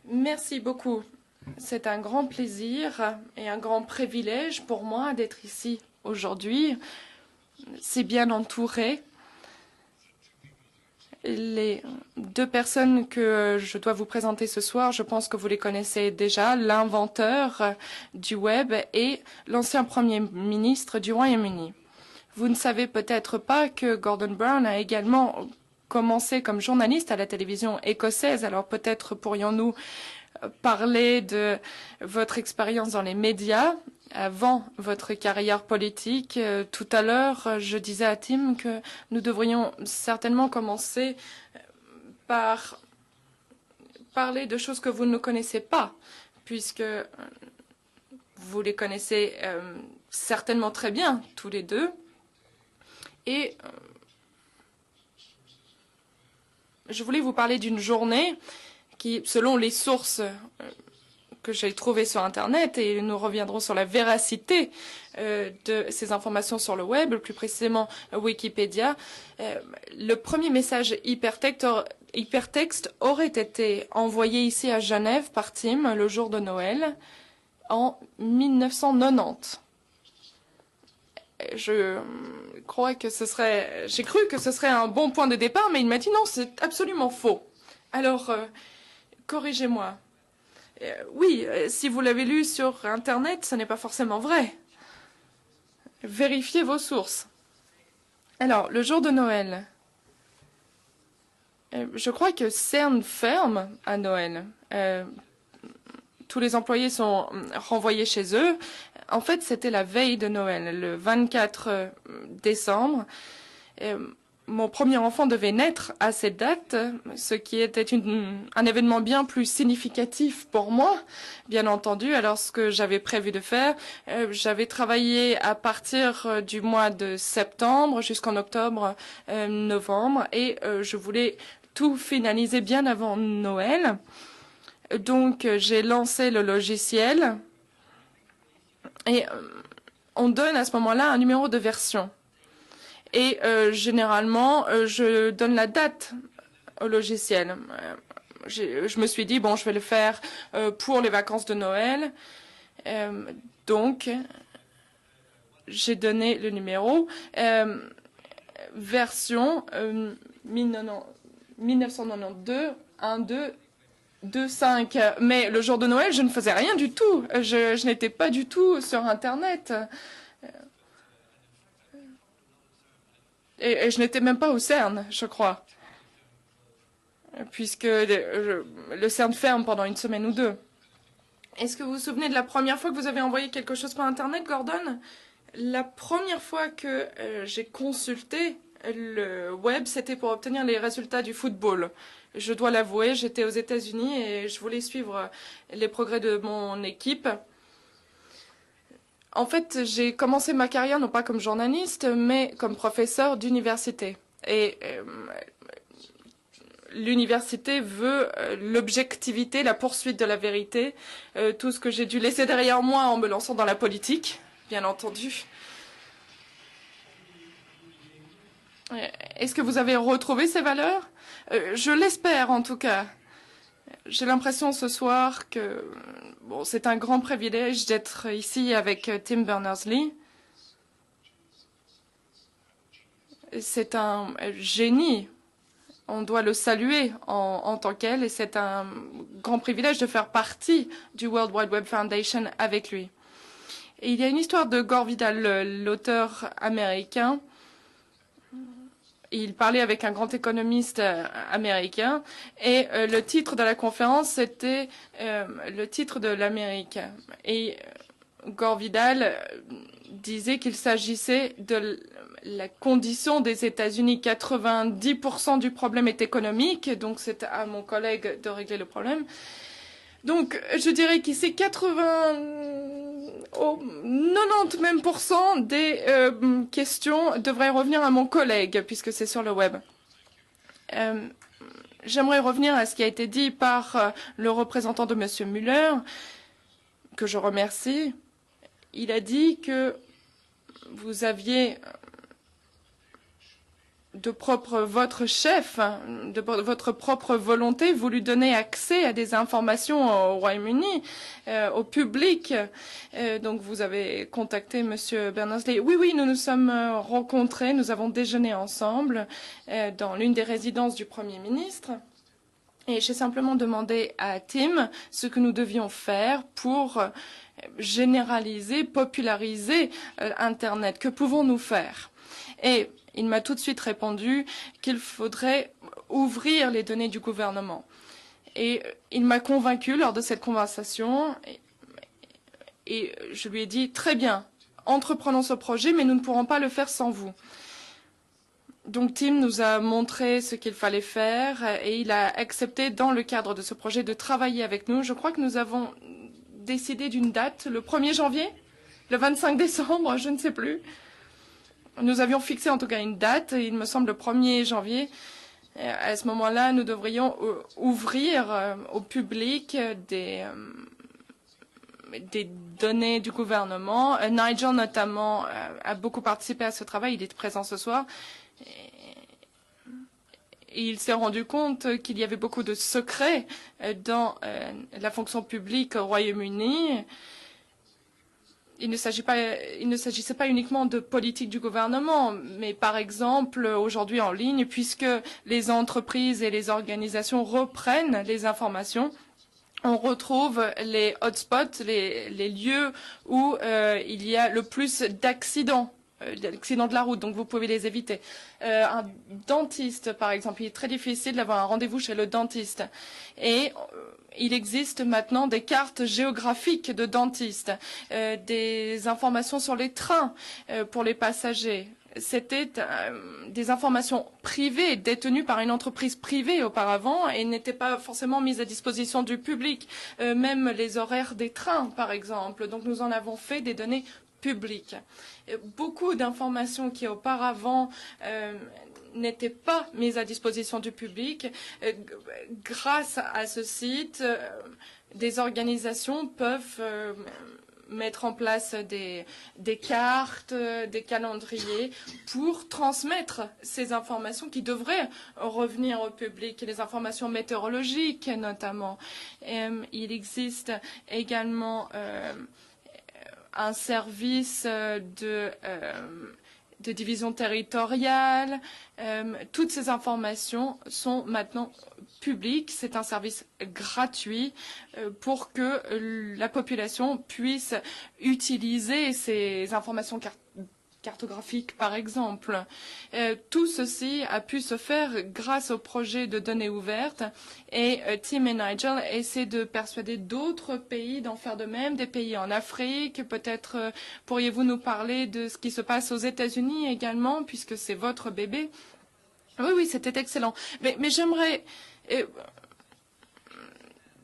Merci beaucoup. C'est un grand plaisir et un grand privilège pour moi d'être ici aujourd'hui. C'est bien entouré. Les deux personnes que je dois vous présenter ce soir, je pense que vous les connaissez déjà, l'inventeur du web et l'ancien Premier ministre du Royaume-Uni. Vous ne savez peut-être pas que Gordon Brown a également commencé comme journaliste à la télévision écossaise, alors peut-être pourrions-nous parler de votre expérience dans les médias avant votre carrière politique. Tout à l'heure, je disais à Tim que nous devrions certainement commencer par parler de choses que vous ne connaissez pas, puisque vous les connaissez certainement très bien, tous les deux. Et je voulais vous parler d'une journée qui, selon les sources que j'ai trouvées sur Internet, et nous reviendrons sur la véracité de ces informations sur le web, plus précisément Wikipédia, le premier message hypertexte aurait été envoyé ici à Genève par Tim le jour de Noël en 1990. Je crois que j'ai cru que ce serait un bon point de départ, mais il m'a dit non, c'est absolument faux. Alors, corrigez-moi. Oui, si vous l'avez lu sur Internet, ce n'est pas forcément vrai. Vérifiez vos sources. Alors, le jour de Noël, je crois que CERN ferme à Noël. Tous les employés sont renvoyés chez eux. En fait, c'était la veille de Noël, le 24 décembre. Mon premier enfant devait naître à cette date, ce qui était un événement bien plus significatif pour moi, bien entendu. Alors, ce que j'avais prévu de faire, j'avais travaillé à partir du mois de septembre jusqu'en octobre, novembre, et je voulais tout finaliser bien avant Noël. Donc, j'ai lancé le logiciel et on donne à ce moment-là un numéro de version. Et généralement, je donne la date au logiciel. Je me suis dit, bon, je vais le faire pour les vacances de Noël. Donc, j'ai donné le numéro. Version 1992, 1.2.2.5. Mais le jour de Noël, je ne faisais rien du tout. Je n'étais pas du tout sur Internet. Et je n'étais même pas au CERN, je crois. Puisque le CERN ferme pendant une semaine ou deux. Est-ce que vous vous souvenez de la première fois que vous avez envoyé quelque chose par Internet, Gordon? La première fois que j'ai consulté le web, c'était pour obtenir les résultats du football. Je dois l'avouer, j'étais aux États-Unis et je voulais suivre les progrès de mon équipe. En fait, j'ai commencé ma carrière non pas comme journaliste, mais comme professeur d'université. Et l'université veut l'objectivité, la poursuite de la vérité, tout ce que j'ai dû laisser derrière moi en me lançant dans la politique, bien entendu. Est-ce que vous avez retrouvé ces valeurs? Je l'espère en tout cas. J'ai l'impression ce soir que bon, c'est un grand privilège d'être ici avec Tim Berners-Lee. C'est un génie. On doit le saluer en tant qu'elle et c'est un grand privilège de faire partie du World Wide Web Foundation avec lui. Et il y a une histoire de Gore Vidal, l'auteur américain. Il parlait avec un grand économiste américain et le titre de la conférence c'était le titre de l'Amérique. Et Gore Vidal disait qu'il s'agissait de la condition des États-Unis. 90% du problème est économique, donc c'est à mon collègue de régler le problème. Donc, je dirais qu'ici, 90 même % des questions devraient revenir à mon collègue, puisque c'est sur le web. J'aimerais revenir à ce qui a été dit par le représentant de M. Muller, que je remercie. Il a dit que vous aviez votre chef, de votre propre volonté, vous lui donnez accès à des informations au Royaume-Uni, au public. Donc vous avez contacté Monsieur Berners-Lee. Oui, oui, nous nous sommes rencontrés, nous avons déjeuné ensemble dans l'une des résidences du Premier ministre. Et j'ai simplement demandé à Tim ce que nous devions faire pour généraliser, populariser Internet. Que pouvons-nous faire? Et il m'a tout de suite répondu qu'il faudrait ouvrir les données du gouvernement. Et il m'a convaincu lors de cette conversation et je lui ai dit, très bien, entreprenons ce projet, mais nous ne pourrons pas le faire sans vous. Donc Tim nous a montré ce qu'il fallait faire et il a accepté dans le cadre de ce projet de travailler avec nous. Je crois que nous avons décidé d'une date, le 1er janvier, le 25 décembre, je ne sais plus. Nous avions fixé en tout cas une date, il me semble le 1er janvier. À ce moment-là, nous devrions ouvrir au public des données du gouvernement. Nigel notamment a beaucoup participé à ce travail, il est présent ce soir. Et il s'est rendu compte qu'il y avait beaucoup de secrets dans la fonction publique au Royaume-Uni. Il ne s'agissait pas uniquement de politique du gouvernement, mais par exemple, aujourd'hui en ligne, puisque les entreprises et les organisations reprennent les informations, on retrouve les hotspots, les lieux où il y a le plus d'accidents de la route, donc vous pouvez les éviter. Un dentiste, par exemple, il est très difficile d'avoir un rendez-vous chez le dentiste. Et il existe maintenant des cartes géographiques de dentistes, des informations sur les trains pour les passagers. C'était des informations privées détenues par une entreprise privée auparavant et n'étaient pas forcément mises à disposition du public, même les horaires des trains, par exemple. Donc nous en avons fait des données publiques. Beaucoup d'informations qui auparavant n'étaient pas mises à disposition du public. Grâce à ce site, des organisations peuvent mettre en place des cartes, des calendriers pour transmettre ces informations qui devraient revenir au public, les informations météorologiques notamment. Il existe également un service de division territoriale. Toutes ces informations sont maintenant publiques. C'est un service gratuit pour que la population puisse utiliser ces informations cartographiques, par exemple. Tout ceci a pu se faire grâce au projet de données ouvertes et Tim et Nigel essaient de persuader d'autres pays d'en faire de même, des pays en Afrique. Peut-être pourriez-vous nous parler de ce qui se passe aux États-Unis également, puisque c'est votre bébé. Oui, oui, c'était excellent. Mais j'aimerais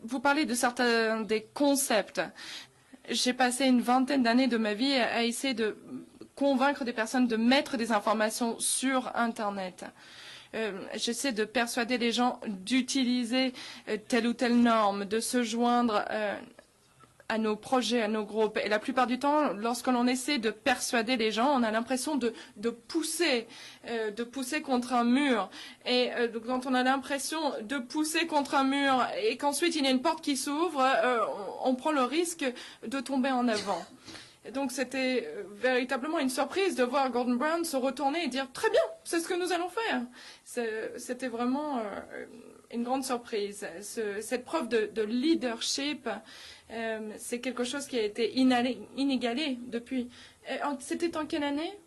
vous parler de certains des concepts. J'ai passé une vingtaine d'années de ma vie à essayer de convaincre des personnes de mettre des informations sur Internet. J'essaie de persuader les gens d'utiliser telle ou telle norme, de se joindre à nos projets, à nos groupes. Et la plupart du temps, lorsque l'on essaie de persuader les gens, on a l'impression de pousser contre un mur. Et quand on a l'impression de pousser contre un mur et qu'ensuite il y a une porte qui s'ouvre, on prend le risque de tomber en avant. Et donc c'était véritablement une surprise de voir Gordon Brown se retourner et dire « Très bien, c'est ce que nous allons faire ». C'était vraiment une grande surprise. Cette preuve de leadership, c'est quelque chose qui a été inégalé depuis. C'était en quelle année?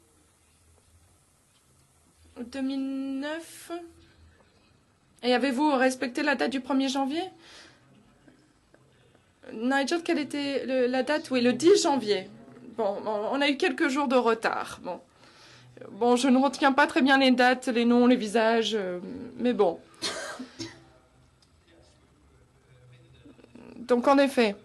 2009. Et avez-vous respecté la date du 1er janvier? Nigel, quelle était la date? Oui, le 10 janvier. Bon, on a eu quelques jours de retard. Bon, je ne retiens pas très bien les dates, les noms, les visages, mais bon. Donc, en effet,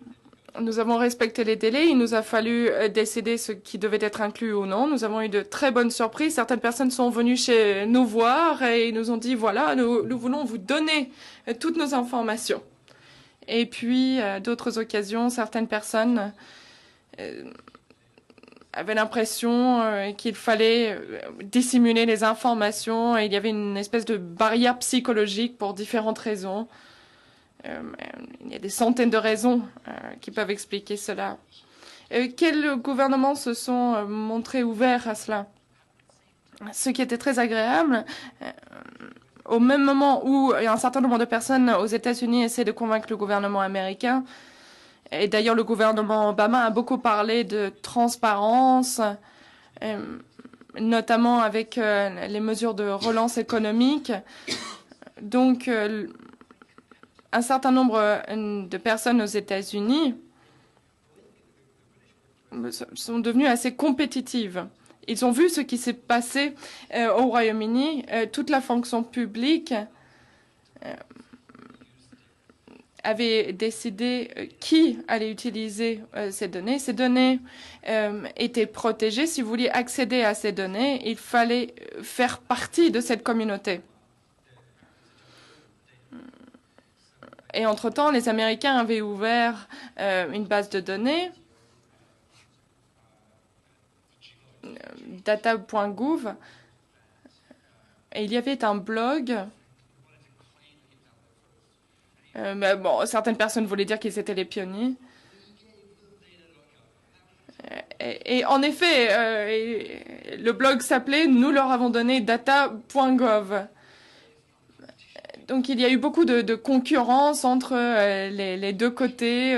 nous avons respecté les délais. Il nous a fallu décider ce qui devait être inclus ou non. Nous avons eu de très bonnes surprises. Certaines personnes sont venues chez nous voir et nous ont dit, voilà, nous voulons vous donner toutes nos informations. Et puis, à d'autres occasions, certaines personnes avait l'impression qu'il fallait dissimuler les informations et il y avait une espèce de barrière psychologique pour différentes raisons. Il y a des centaines de raisons qui peuvent expliquer cela. Quels gouvernements se sont montrés ouverts à cela? Ce qui était très agréable, au même moment où un certain nombre de personnes aux États-Unis essaient de convaincre le gouvernement américain, et d'ailleurs le gouvernement Obama a beaucoup parlé de transparence, notamment avec les mesures de relance économique. Donc, un certain nombre de personnes aux États-Unis sont devenues assez compétitives. Ils ont vu ce qui s'est passé au Royaume-Uni. Toute la fonction publique avait décidé qui allait utiliser ces données. Ces données étaient protégées. Si vous vouliez accéder à ces données, il fallait faire partie de cette communauté. Et entre-temps, les Américains avaient ouvert une base de données, data.gouv, et il y avait un blog. Mais bon, certaines personnes voulaient dire qu'ils étaient les pionniers. Et en effet, le blog s'appelait « Nous leur avons donné data.gov ». Donc il y a eu beaucoup de concurrence entre les deux côtés,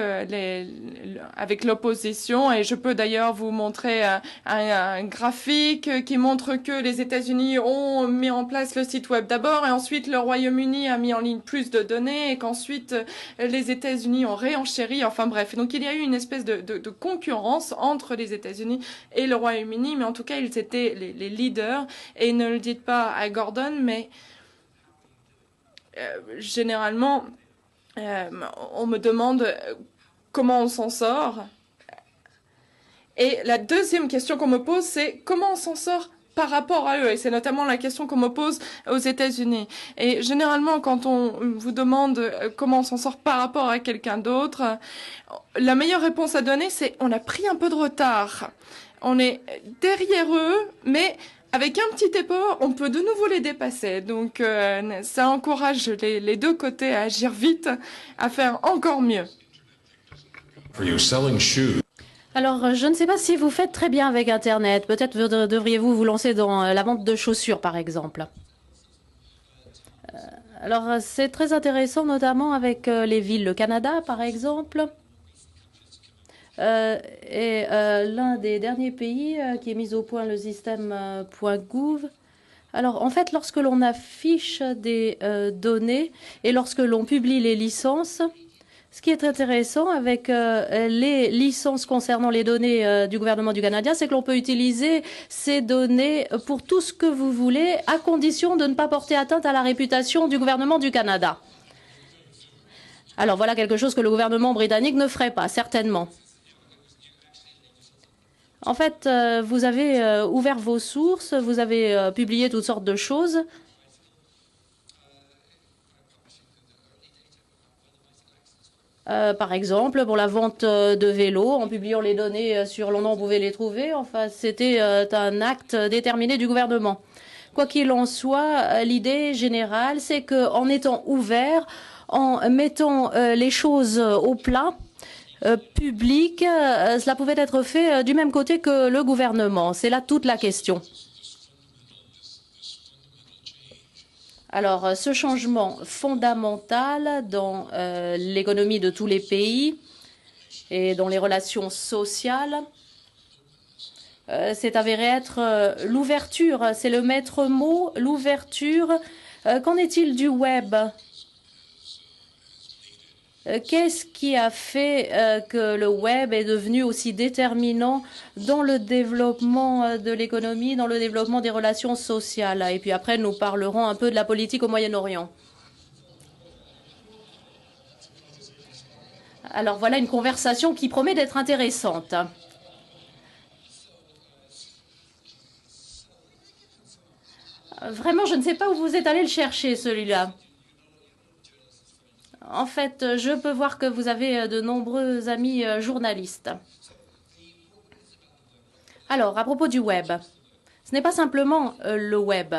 avec l'opposition. Et je peux d'ailleurs vous montrer un graphique qui montre que les États-Unis ont mis en place le site web d'abord, et ensuite le Royaume-Uni a mis en ligne plus de données, et qu'ensuite les États-Unis ont réenchéri. Enfin bref, donc il y a eu une espèce de concurrence entre les États-Unis et le Royaume-Uni, mais en tout cas ils étaient les leaders. Et ne le dites pas à Gordon, mais généralement, on me demande comment on s'en sort. Et la deuxième question qu'on me pose, c'est comment on s'en sort par rapport à eux. Et c'est notamment la question qu'on me pose aux États-Unis. Et généralement, quand on vous demande comment on s'en sort par rapport à quelqu'un d'autre, la meilleure réponse à donner, c'est on a pris un peu de retard. On est derrière eux, mais avec un petit effort, on peut de nouveau les dépasser. Donc, ça encourage les deux côtés à agir vite, à faire encore mieux. Alors, je ne sais pas si vous faites très bien avec Internet. Peut-être devriez-vous vous lancer dans la vente de chaussures, par exemple. Alors, c'est très intéressant, notamment avec les villes. Le Canada, par exemple, est l'un des derniers pays qui a mis au point le système .gouv. Alors, en fait, lorsque l'on affiche des données et lorsque l'on publie les licences, ce qui est intéressant avec les licences concernant les données du gouvernement du Canada, c'est que l'on peut utiliser ces données pour tout ce que vous voulez, à condition de ne pas porter atteinte à la réputation du gouvernement du Canada. Alors voilà quelque chose que le gouvernement britannique ne ferait pas, certainement. En fait, vous avez ouvert vos sources, vous avez publié toutes sortes de choses. Par exemple, pour la vente de vélos, en publiant les données sur l'endroit où on pouvait les trouver. Enfin, c'était un acte déterminé du gouvernement. Quoi qu'il en soit, l'idée générale, c'est qu'en étant ouvert, en mettant les choses au plat, public, cela pouvait être fait du même côté que le gouvernement. C'est là toute la question. Alors, ce changement fondamental dans l'économie de tous les pays et dans les relations sociales, c'est avéré être l'ouverture. C'est le maître mot, l'ouverture. Qu'en est-il du web ? Qu'est-ce qui a fait que le web est devenu aussi déterminant dans le développement de l'économie, dans le développement des relations sociales? Et puis après, nous parlerons un peu de la politique au Moyen-Orient. Alors voilà une conversation qui promet d'être intéressante. Vraiment, je ne sais pas où vous êtes allé le chercher, celui-là. En fait, je peux voir que vous avez de nombreux amis journalistes. Alors, à propos du web, ce n'est pas simplement le web.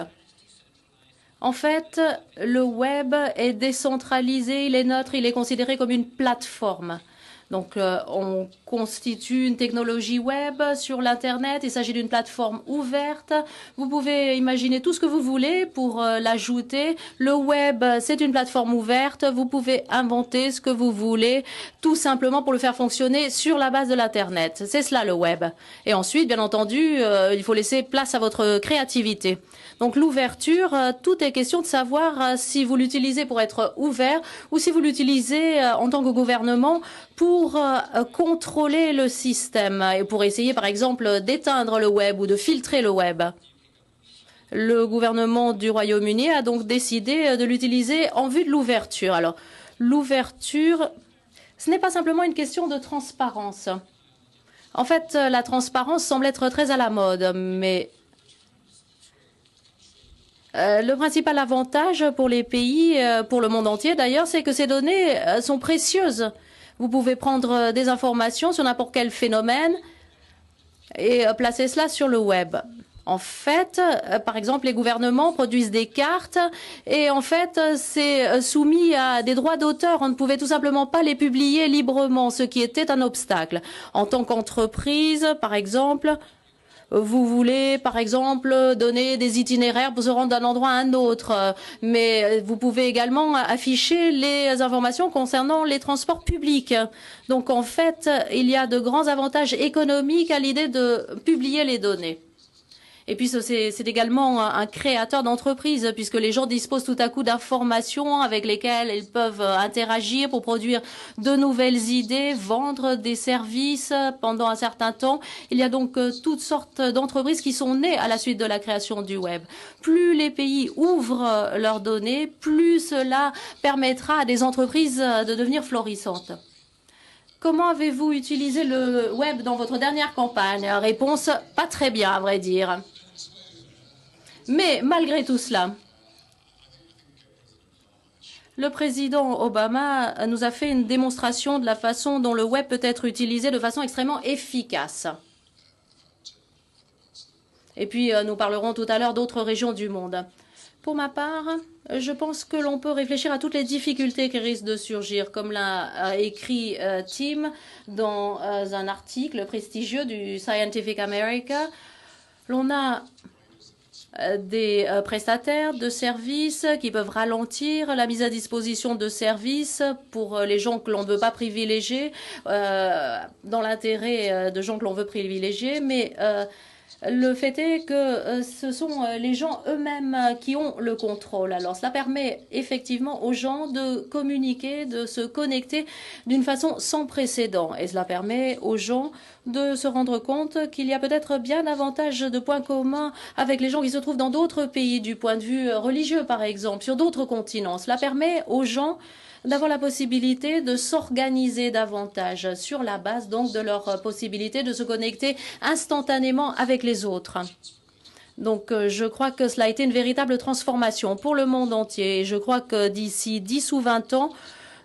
En fait, le web est décentralisé, il est neutre, il est considéré comme une plateforme. Donc, on constitue une technologie web sur l'Internet. Il s'agit d'une plateforme ouverte. Vous pouvez imaginer tout ce que vous voulez pour l'ajouter. Le web, c'est une plateforme ouverte. Vous pouvez inventer ce que vous voulez, tout simplement pour le faire fonctionner sur la base de l'Internet. C'est cela, le web. Et ensuite, bien entendu, il faut laisser place à votre créativité. Donc, l'ouverture, tout est question de savoir si vous l'utilisez pour être ouvert ou si vous l'utilisez en tant que gouvernement pour contrôler le système et pour essayer, par exemple, d'éteindre le web ou de filtrer le web. Le gouvernement du Royaume-Uni a donc décidé de l'utiliser en vue de l'ouverture. Alors, l'ouverture, ce n'est pas simplement une question de transparence. En fait, la transparence semble être très à la mode, mais le principal avantage pour les pays, pour le monde entier d'ailleurs, c'est que ces données sont précieuses. Vous pouvez prendre des informations sur n'importe quel phénomène et placer cela sur le web. En fait, par exemple, les gouvernements produisent des cartes et en fait, c'est soumis à des droits d'auteur. On ne pouvait tout simplement pas les publier librement, ce qui était un obstacle. En tant qu'entreprise, par exemple, vous voulez, par exemple, donner des itinéraires pour se rendre d'un endroit à un autre, mais vous pouvez également afficher les informations concernant les transports publics. Donc, en fait, il y a de grands avantages économiques à l'idée de publier les données. Et puis, c'est également un créateur d'entreprise, puisque les gens disposent tout à coup d'informations avec lesquelles ils peuvent interagir pour produire de nouvelles idées, vendre des services pendant un certain temps. Il y a donc toutes sortes d'entreprises qui sont nées à la suite de la création du web. Plus les pays ouvrent leurs données, plus cela permettra à des entreprises de devenir florissantes. Comment avez-vous utilisé le web dans votre dernière campagne? Réponse, pas très bien, à vrai dire. Mais malgré tout cela, le président Obama nous a fait une démonstration de la façon dont le web peut être utilisé de façon extrêmement efficace. Et puis, nous parlerons tout à l'heure d'autres régions du monde. Pour ma part, je pense que l'on peut réfléchir à toutes les difficultés qui risquent de surgir, comme l'a écrit Tim dans un article prestigieux du Scientific America. L'on a des prestataires de services qui peuvent ralentir la mise à disposition de services pour les gens que l'on ne veut pas privilégier, dans l'intérêt de gens que l'on veut privilégier, mais le fait est que ce sont les gens eux-mêmes qui ont le contrôle. Alors cela permet effectivement aux gens de communiquer, de se connecter d'une façon sans précédent. Et cela permet aux gens de se rendre compte qu'il y a peut-être bien davantage de points communs avec les gens qui se trouvent dans d'autres pays, du point de vue religieux par exemple, sur d'autres continents. Cela permet aux gens d'avoir la possibilité de s'organiser davantage sur la base donc de leur possibilité de se connecter instantanément avec les autres. Donc je crois que cela a été une véritable transformation pour le monde entier. Et je crois que d'ici 10 ou 20 ans,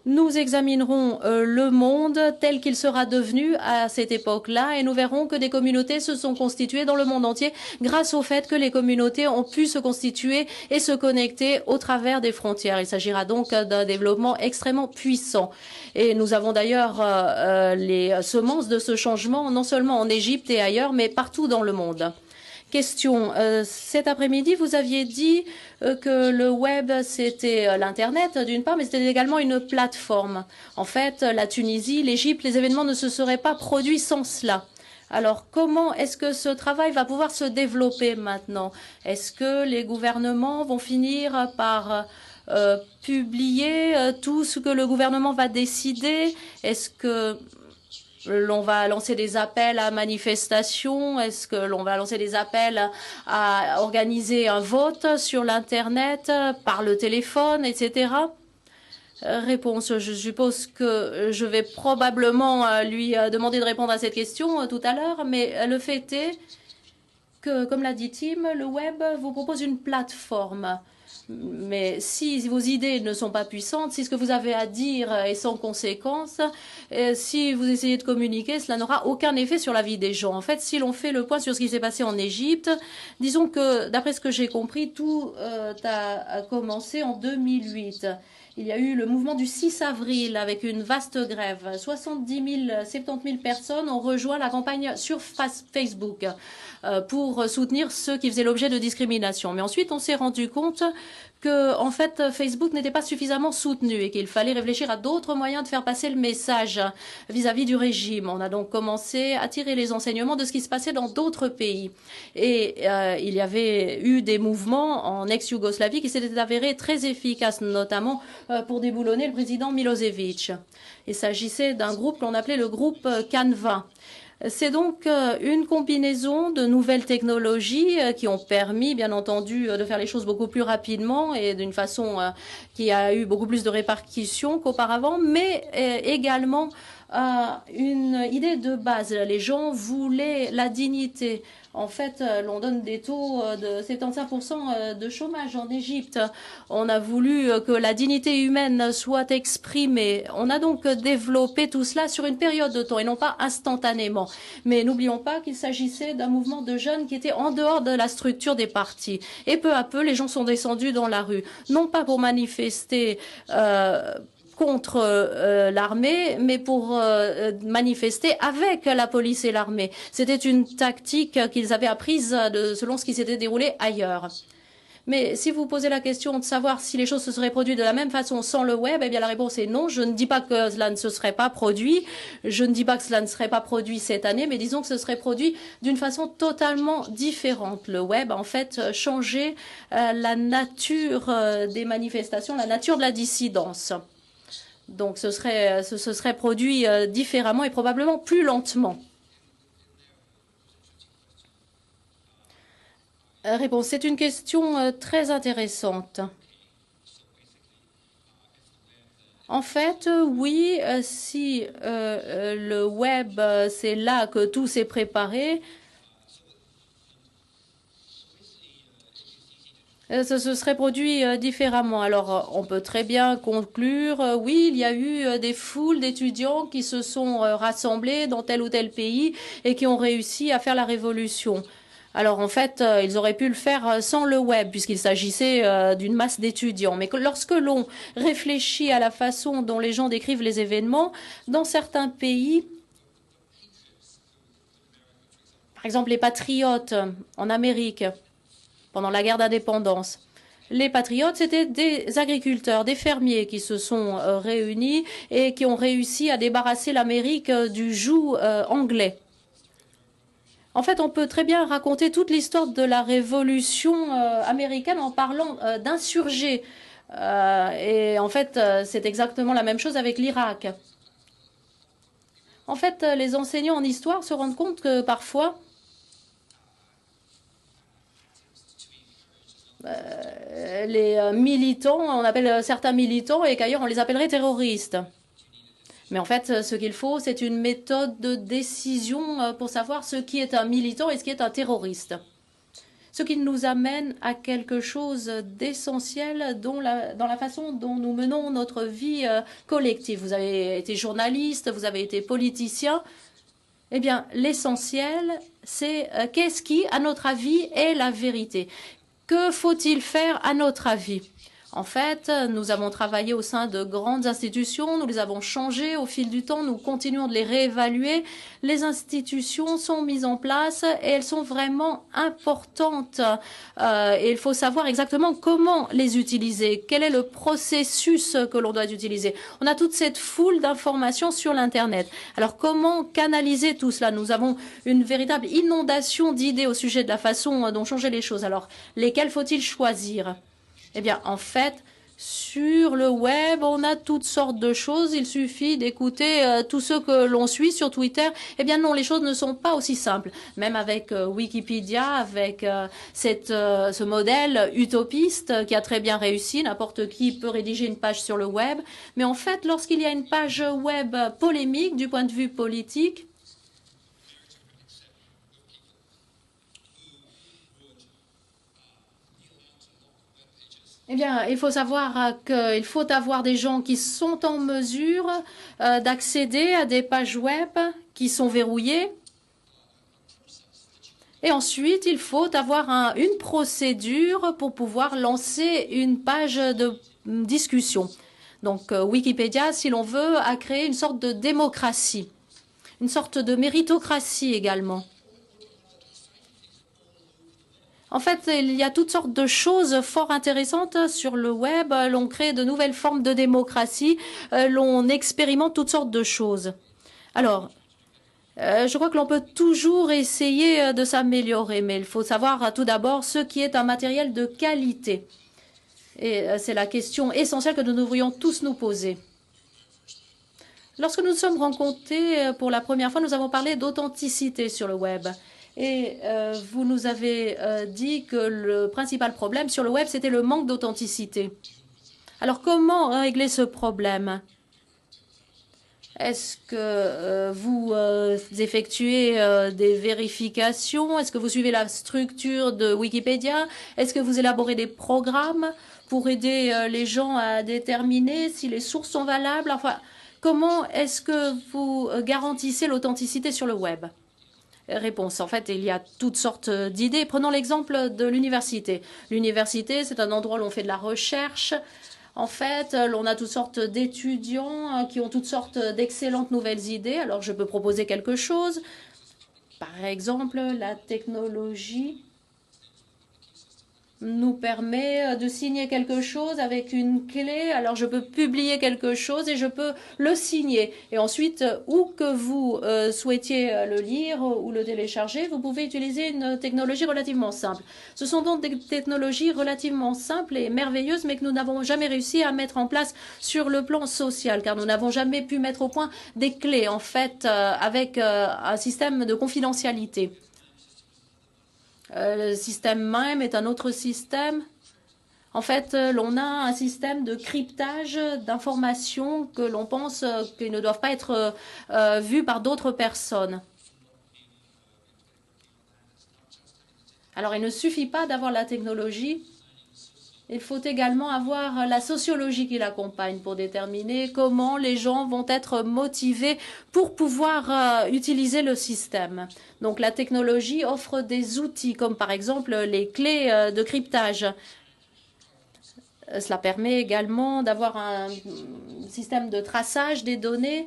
nous examinerons le monde tel qu'il sera devenu à cette époque-là et nous verrons que des communautés se sont constituées dans le monde entier grâce au fait que les communautés ont pu se constituer et se connecter au travers des frontières. Il s'agira donc d'un développement extrêmement puissant. Et nous avons d'ailleurs les semences de ce changement non seulement en Égypte et ailleurs, mais partout dans le monde. Question. Cet après-midi, vous aviez dit que le web, c'était l'Internet d'une part, mais c'était également une plateforme. En fait, la Tunisie, l'Égypte, les événements ne se seraient pas produits sans cela. Alors, comment est-ce que ce travail va pouvoir se développer maintenant? Est-ce que les gouvernements vont finir par publier tout ce que le gouvernement va décider? Est-ce que l'on va lancer des appels à manifestation? Est-ce que l'on va lancer des appels à organiser un vote sur l'Internet, par le téléphone, etc.? Réponse, je suppose que je vais probablement lui demander de répondre à cette question tout à l'heure, mais le fait est que, comme l'a dit Tim, le web vous propose une plateforme. Mais si vos idées ne sont pas puissantes, si ce que vous avez à dire est sans conséquence, si vous essayez de communiquer, cela n'aura aucun effet sur la vie des gens. En fait, si l'on fait le point sur ce qui s'est passé en Égypte, disons que, d'après ce que j'ai compris, tout a commencé en 2008. Il y a eu le mouvement du 6 avril avec une vaste grève. 70 000, 70 000 personnes ont rejoint la campagne sur Facebook pour soutenir ceux qui faisaient l'objet de discrimination. Mais ensuite, on s'est rendu compte que, en fait, Facebook n'était pas suffisamment soutenu et qu'il fallait réfléchir à d'autres moyens de faire passer le message vis-à-vis du régime. On a donc commencé à tirer les enseignements de ce qui se passait dans d'autres pays. Et il y avait eu des mouvements en ex-Yougoslavie qui s'étaient avérés très efficaces, notamment pour déboulonner le président Milosevic. Il s'agissait d'un groupe qu'on appelait le groupe Canva. C'est donc une combinaison de nouvelles technologies qui ont permis, bien entendu, de faire les choses beaucoup plus rapidement et d'une façon qui a eu beaucoup plus de répercussions qu'auparavant, mais également une idée de base. Les gens voulaient la dignité. En fait, l'on donne des taux de 75% de chômage en Égypte. On a voulu que la dignité humaine soit exprimée. On a donc développé tout cela sur une période de temps et non pas instantanément. Mais n'oublions pas qu'il s'agissait d'un mouvement de jeunes qui était en dehors de la structure des partis. Et peu à peu, les gens sont descendus dans la rue, non pas pour manifester contre l'armée, mais pour manifester avec la police et l'armée. C'était une tactique qu'ils avaient apprise selon ce qui s'était déroulé ailleurs. Mais si vous posez la question de savoir si les choses se seraient produites de la même façon sans le web, eh bien la réponse est non. Je ne dis pas que cela ne se serait pas produit. Je ne dis pas que cela ne serait pas produit cette année, mais disons que ce serait produit d'une façon totalement différente. Le web, en fait, changeait la nature des manifestations, la nature de la dissidence. Donc ce serait produit différemment et probablement plus lentement. Réponse, c'est une question très intéressante. En fait, oui, si le web, c'est là que tout s'est préparé, ça se serait produit différemment. Alors, on peut très bien conclure, oui, il y a eu des foules d'étudiants qui se sont rassemblés dans tel ou tel pays et qui ont réussi à faire la révolution. Alors, en fait, ils auraient pu le faire sans le web, puisqu'il s'agissait d'une masse d'étudiants. Mais lorsque l'on réfléchit à la façon dont les gens décrivent les événements, dans certains pays, par exemple les patriotes en Amérique, pendant la guerre d'indépendance. Les patriotes, c'était des agriculteurs, des fermiers qui se sont réunis et qui ont réussi à débarrasser l'Amérique du joug anglais. En fait, on peut très bien raconter toute l'histoire de la révolution américaine en parlant d'insurgés. Et en fait, c'est exactement la même chose avec l'Irak. En fait, les enseignants en histoire se rendent compte que parfois, les militants, on appelle certains militants et qu'ailleurs on les appellerait terroristes. Mais en fait, ce qu'il faut, c'est une méthode de décision pour savoir ce qui est un militant et ce qui est un terroriste. Ce qui nous amène à quelque chose d'essentiel dans la façon dont nous menons notre vie collective. Vous avez été journaliste, vous avez été politicien. Eh bien, l'essentiel, c'est qu'est-ce qui, à notre avis, est la vérité. Que faut-il faire à notre avis? En fait, nous avons travaillé au sein de grandes institutions, nous les avons changées au fil du temps, nous continuons de les réévaluer. Les institutions sont mises en place et elles sont vraiment importantes. Et il faut savoir exactement comment les utiliser, quel est le processus que l'on doit utiliser. On a toute cette foule d'informations sur l'Internet. Alors comment canaliser tout cela? Nous avons une véritable inondation d'idées au sujet de la façon dont changer les choses. Alors, lesquelles faut-il choisir? Eh bien, en fait, sur le web, on a toutes sortes de choses. Il suffit d'écouter tous ceux que l'on suit sur Twitter. Eh bien non, les choses ne sont pas aussi simples. Même avec Wikipédia, avec ce modèle utopiste qui a très bien réussi, n'importe qui peut rédiger une page sur le web. Mais en fait, lorsqu'il y a une page web polémique du point de vue politique, Eh bien, il faut savoir qu'il faut avoir des gens qui sont en mesure d'accéder à des pages web qui sont verrouillées. Et ensuite, il faut avoir une procédure pour pouvoir lancer une page de discussion. Donc, Wikipédia, si l'on veut, a créé une sorte de démocratie, une sorte de méritocratie également. En fait, il y a toutes sortes de choses fort intéressantes sur le web. L'on crée de nouvelles formes de démocratie. L'on expérimente toutes sortes de choses. Alors, je crois que l'on peut toujours essayer de s'améliorer, mais il faut savoir tout d'abord ce qui est un matériel de qualité. Et c'est la question essentielle que nous devrions tous nous poser. Lorsque nous nous sommes rencontrés pour la première fois, nous avons parlé d'authenticité sur le web. Et vous nous avez dit que le principal problème sur le web, c'était le manque d'authenticité. Alors, comment régler ce problème? Est-ce que vous effectuez des vérifications? Est-ce que vous suivez la structure de Wikipédia? Est-ce que vous élaborez des programmes pour aider les gens à déterminer si les sources sont valables? Enfin, comment est-ce que vous garantissez l'authenticité sur le web? Réponse. En fait, il y a toutes sortes d'idées. Prenons l'exemple de l'université. L'université, c'est un endroit où l'on fait de la recherche. En fait, on a toutes sortes d'étudiants qui ont toutes sortes d'excellentes nouvelles idées. Alors, je peux proposer quelque chose. Par exemple, la technologie nous permet de signer quelque chose avec une clé. Alors, je peux publier quelque chose et je peux le signer. Et ensuite, où que vous souhaitiez le lire ou le télécharger, vous pouvez utiliser une technologie relativement simple. Ce sont donc des technologies relativement simples et merveilleuses, mais que nous n'avons jamais réussi à mettre en place sur le plan social, car nous n'avons jamais pu mettre au point des clés, en fait, avec un système de confidentialité. Le système MIME est un autre système. En fait, l'on a un système de cryptage d'informations que l'on pense qu'ils ne doivent pas être vues par d'autres personnes. Alors, il ne suffit pas d'avoir la technologie. Il faut également avoir la sociologie qui l'accompagne pour déterminer comment les gens vont être motivés pour pouvoir utiliser le système. Donc la technologie offre des outils comme par exemple les clés de cryptage. Cela permet également d'avoir un système de traçage des données,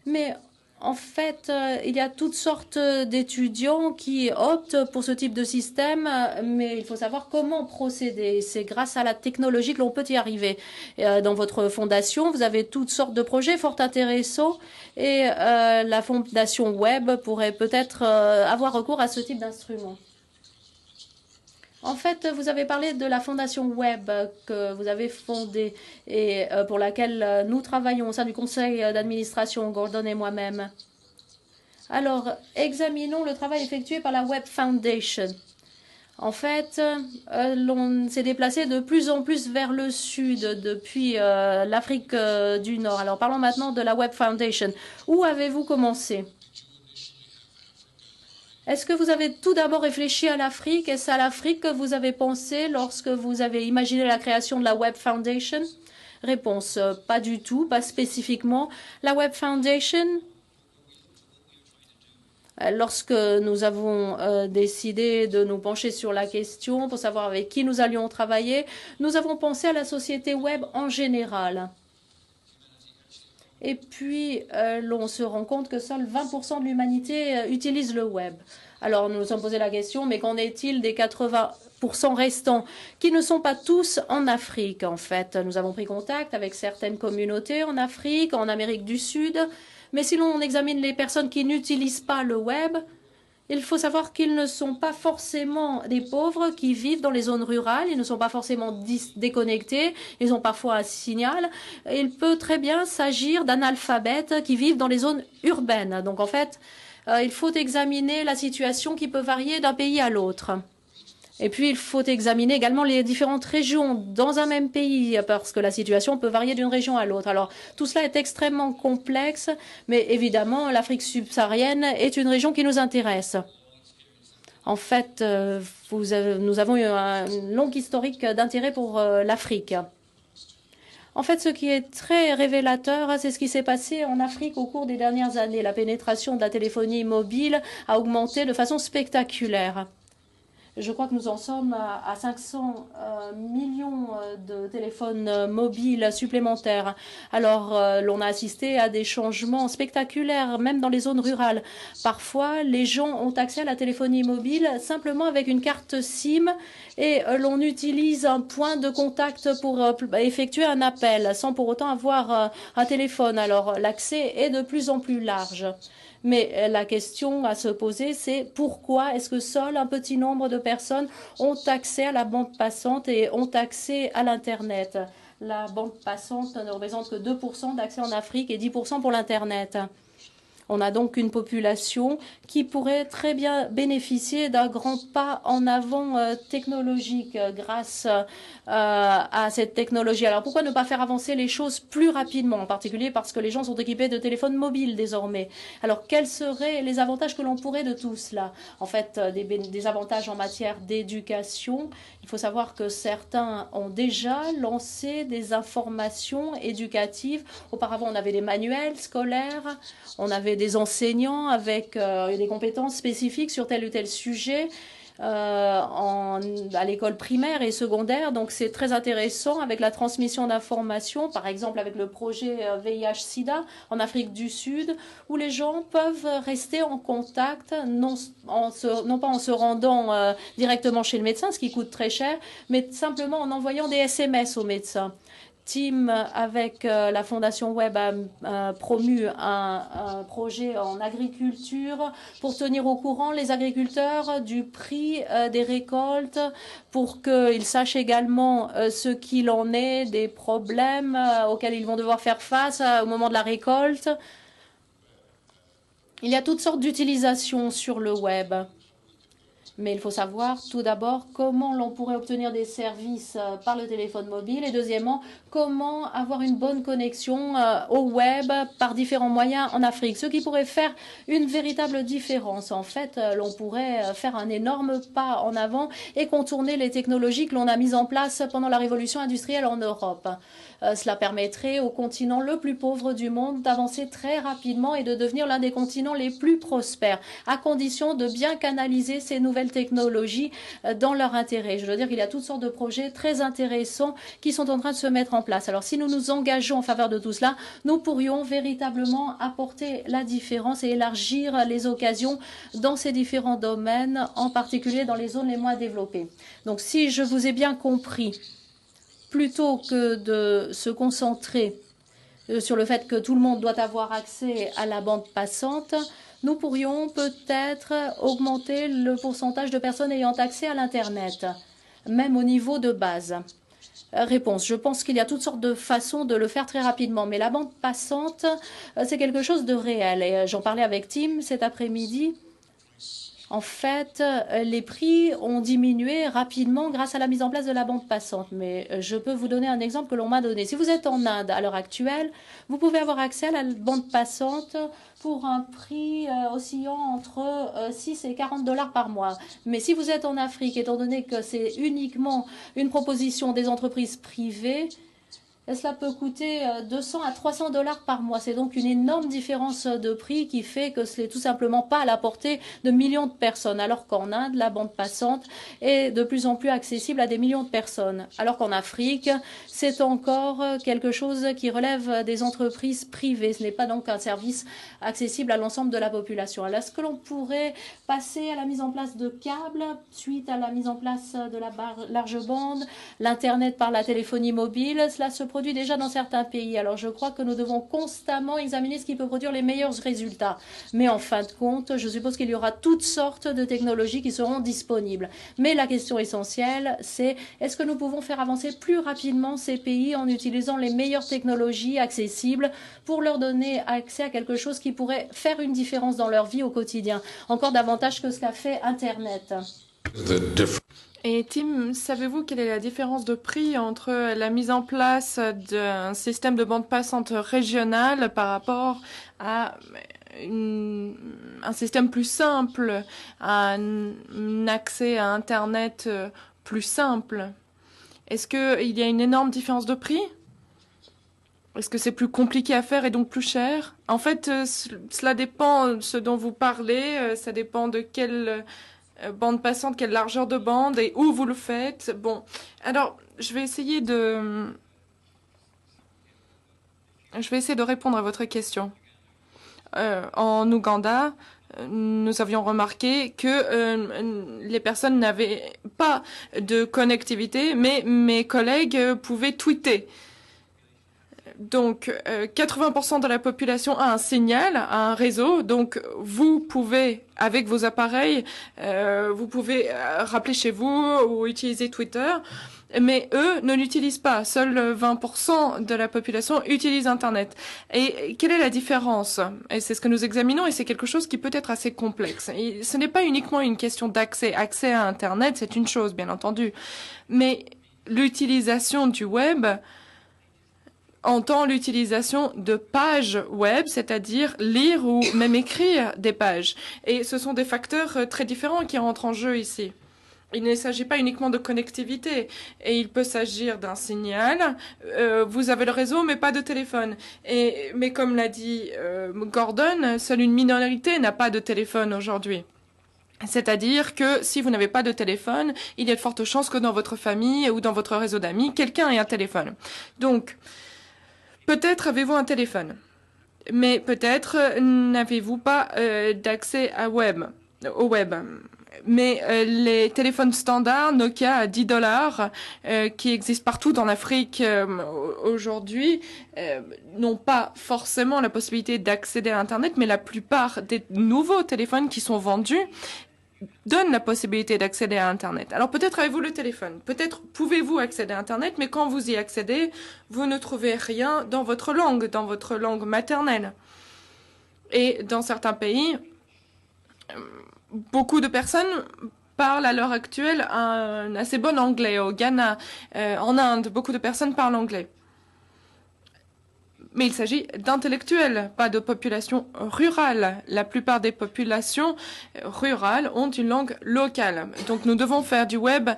mais en fait, il y a toutes sortes d'étudiants qui optent pour ce type de système, mais il faut savoir comment procéder. C'est grâce à la technologie que l'on peut y arriver. Dans votre fondation, vous avez toutes sortes de projets fort intéressants et la fondation web pourrait peut-être avoir recours à ce type d'instrument. En fait, vous avez parlé de la fondation web que vous avez fondée et pour laquelle nous travaillons au sein du conseil d'administration, Gordon et moi-même. Alors, examinons le travail effectué par la Web Foundation. En fait, l'on s'est déplacé de plus en plus vers le sud depuis l'Afrique du Nord. Alors, parlons maintenant de la Web Foundation. Où avez-vous commencé ? Est-ce que vous avez tout d'abord réfléchi à l'Afrique? Est-ce à l'Afrique que vous avez pensé lorsque vous avez imaginé la création de la Web Foundation? Réponse, pas du tout, pas spécifiquement. La Web Foundation, lorsque nous avons décidé de nous pencher sur la question pour savoir avec qui nous allions travailler, nous avons pensé à la société web en général. Et puis, l'on se rend compte que seuls 20% de l'humanité utilise le web. Alors, nous nous sommes posé la question, mais qu'en est-il des 80% restants qui ne sont pas tous en Afrique, en fait? Nous avons pris contact avec certaines communautés en Afrique, en Amérique du Sud. Mais si l'on examine les personnes qui n'utilisent pas le web, il faut savoir qu'ils ne sont pas forcément des pauvres qui vivent dans les zones rurales, ils ne sont pas forcément déconnectés, ils ont parfois un signal. Il peut très bien s'agir d'analphabètes qui vivent dans les zones urbaines. Donc en fait, il faut examiner la situation qui peut varier d'un pays à l'autre. Et puis, il faut examiner également les différentes régions dans un même pays, parce que la situation peut varier d'une région à l'autre. Alors, tout cela est extrêmement complexe, mais évidemment, l'Afrique subsaharienne est une région qui nous intéresse. En fait, nous avons eu une longue historique d'intérêt pour l'Afrique. En fait, ce qui est très révélateur, c'est ce qui s'est passé en Afrique au cours des dernières années. La pénétration de la téléphonie mobile a augmenté de façon spectaculaire. Je crois que nous en sommes à 500 millions de téléphones mobiles supplémentaires. Alors, l'on a assisté à des changements spectaculaires, même dans les zones rurales. Parfois, les gens ont accès à la téléphonie mobile simplement avec une carte SIM et l'on utilise un point de contact pour effectuer un appel sans pour autant avoir un téléphone. Alors, l'accès est de plus en plus large. Mais la question à se poser, c'est pourquoi est-ce que seul un petit nombre de personnes ont accès à la bande passante et ont accès à l'Internet? La bande passante ne représente que 2% d'accès en Afrique et 10% pour l'Internet. On a donc une population qui pourrait très bien bénéficier d'un grand pas en avant technologique grâce à cette technologie. Alors pourquoi ne pas faire avancer les choses plus rapidement, en particulier parce que les gens sont équipés de téléphones mobiles désormais. Alors quels seraient les avantages que l'on pourrait de tout cela? En fait, des avantages en matière d'éducation. Il faut savoir que certains ont déjà lancé des informations éducatives. Auparavant, on avait des manuels scolaires, on avait des enseignants avec des compétences spécifiques sur tel ou tel sujet à l'école primaire et secondaire. Donc c'est très intéressant avec la transmission d'informations, par exemple avec le projet VIH-Sida en Afrique du Sud, où les gens peuvent rester en contact, non pas en se rendant directement chez le médecin, ce qui coûte très cher, mais simplement en envoyant des SMS au médecin. Tim, avec la Fondation Web, a promu un projet en agriculture pour tenir au courant les agriculteurs du prix des récoltes, pour qu'ils sachent également ce qu'il en est des problèmes auxquels ils vont devoir faire face au moment de la récolte. Il y a toutes sortes d'utilisations sur le web. Mais il faut savoir tout d'abord comment l'on pourrait obtenir des services par le téléphone mobile et deuxièmement, comment avoir une bonne connexion au web par différents moyens en Afrique. Ce qui pourrait faire une véritable différence. En fait, l'on pourrait faire un énorme pas en avant et contourner les technologies que l'on a mises en place pendant la révolution industrielle en Europe. Cela permettrait au continent le plus pauvre du monde d'avancer très rapidement et de devenir l'un des continents les plus prospères, à condition de bien canaliser ces nouvelles technologies dans leur intérêt. Je veux dire qu'il y a toutes sortes de projets très intéressants qui sont en train de se mettre en place. Alors si nous nous engageons en faveur de tout cela, nous pourrions véritablement apporter la différence et élargir les occasions dans ces différents domaines, en particulier dans les zones les moins développées. Donc si je vous ai bien compris, plutôt que de se concentrer sur le fait que tout le monde doit avoir accès à la bande passante, nous pourrions peut-être augmenter le pourcentage de personnes ayant accès à l'Internet, même au niveau de base. Réponse. Je pense qu'il y a toutes sortes de façons de le faire très rapidement, mais la bande passante, c'est quelque chose de réel. Et j'en parlais avec Tim cet après-midi. En fait, les prix ont diminué rapidement grâce à la mise en place de la bande passante. Mais je peux vous donner un exemple que l'on m'a donné. Si vous êtes en Inde à l'heure actuelle, vous pouvez avoir accès à la bande passante pour un prix oscillant entre 6 et 40 $ par mois. Mais si vous êtes en Afrique, étant donné que c'est uniquement une proposition des entreprises privées, cela peut coûter 200 à 300 $ par mois. C'est donc une énorme différence de prix qui fait que ce n'est tout simplement pas à la portée de millions de personnes. Alors qu'en Inde, la bande passante est de plus en plus accessible à des millions de personnes. Alors qu'en Afrique, c'est encore quelque chose qui relève des entreprises privées. Ce n'est pas donc un service accessible à l'ensemble de la population. Alors, est-ce que l'on pourrait passer à la mise en place de câbles suite à la mise en place de la large bande, l'Internet par la téléphonie mobile? Cela se produit déjà dans certains pays. Alors je crois que nous devons constamment examiner ce qui peut produire les meilleurs résultats. Mais en fin de compte, je suppose qu'il y aura toutes sortes de technologies qui seront disponibles. Mais la question essentielle, c'est est-ce que nous pouvons faire avancer plus rapidement ces pays en utilisant les meilleures technologies accessibles pour leur donner accès à quelque chose qui pourrait faire une différence dans leur vie au quotidien, encore davantage que ce qu'a fait Internet. Et Tim, savez-vous quelle est la différence de prix entre la mise en place d'un système de bande passante régionale par rapport à un système plus simple, un accès à Internet plus simple? Est-ce qu'il y a une énorme différence de prix? Est-ce que c'est plus compliqué à faire et donc plus cher? En fait, cela dépend de ce dont vous parlez, ça dépend de quelle bande passante, quelle largeur de bande et où vous le faites. Bon, alors, je vais essayer de répondre à votre question. En Ouganda, nous avions remarqué que les personnes n'avaient pas de connectivité, mais mes collègues pouvaient tweeter. Donc, 80% de la population a un signal, a un réseau. Donc, vous pouvez, avec vos appareils, vous pouvez rappeler chez vous ou utiliser Twitter. Mais eux ne l'utilisent pas. Seuls 20% de la population utilise Internet. Et quelle est la différence? Et c'est ce que nous examinons et c'est quelque chose qui peut être assez complexe. Et ce n'est pas uniquement une question d'accès. Accès à Internet, c'est une chose, bien entendu. Mais l'utilisation du web entend l'utilisation de pages web, c'est-à-dire lire ou même écrire des pages. Et ce sont des facteurs très différents qui rentrent en jeu ici. Il ne s'agit pas uniquement de connectivité, et il peut s'agir d'un signal. Vous avez le réseau, mais pas de téléphone. Mais comme l'a dit Gordon, seule une minorité n'a pas de téléphone aujourd'hui. C'est-à-dire que si vous n'avez pas de téléphone, il y a de fortes chances que dans votre famille ou dans votre réseau d'amis, quelqu'un ait un téléphone. Donc, peut-être avez-vous un téléphone, mais peut-être n'avez-vous pas d'accès au web. Mais les téléphones standards Nokia à $10 qui existent partout en Afrique aujourd'hui n'ont pas forcément la possibilité d'accéder à Internet, mais la plupart des nouveaux téléphones qui sont vendus donne la possibilité d'accéder à Internet. Alors peut-être avez-vous le téléphone, peut-être pouvez-vous accéder à Internet, mais quand vous y accédez, vous ne trouvez rien dans votre langue maternelle. Et dans certains pays, beaucoup de personnes parlent à l'heure actuelle un assez bon anglais. Au Ghana, en Inde, beaucoup de personnes parlent anglais. Mais il s'agit d'intellectuels, pas de population rurale. La plupart des populations rurales ont une langue locale. Donc nous devons faire du web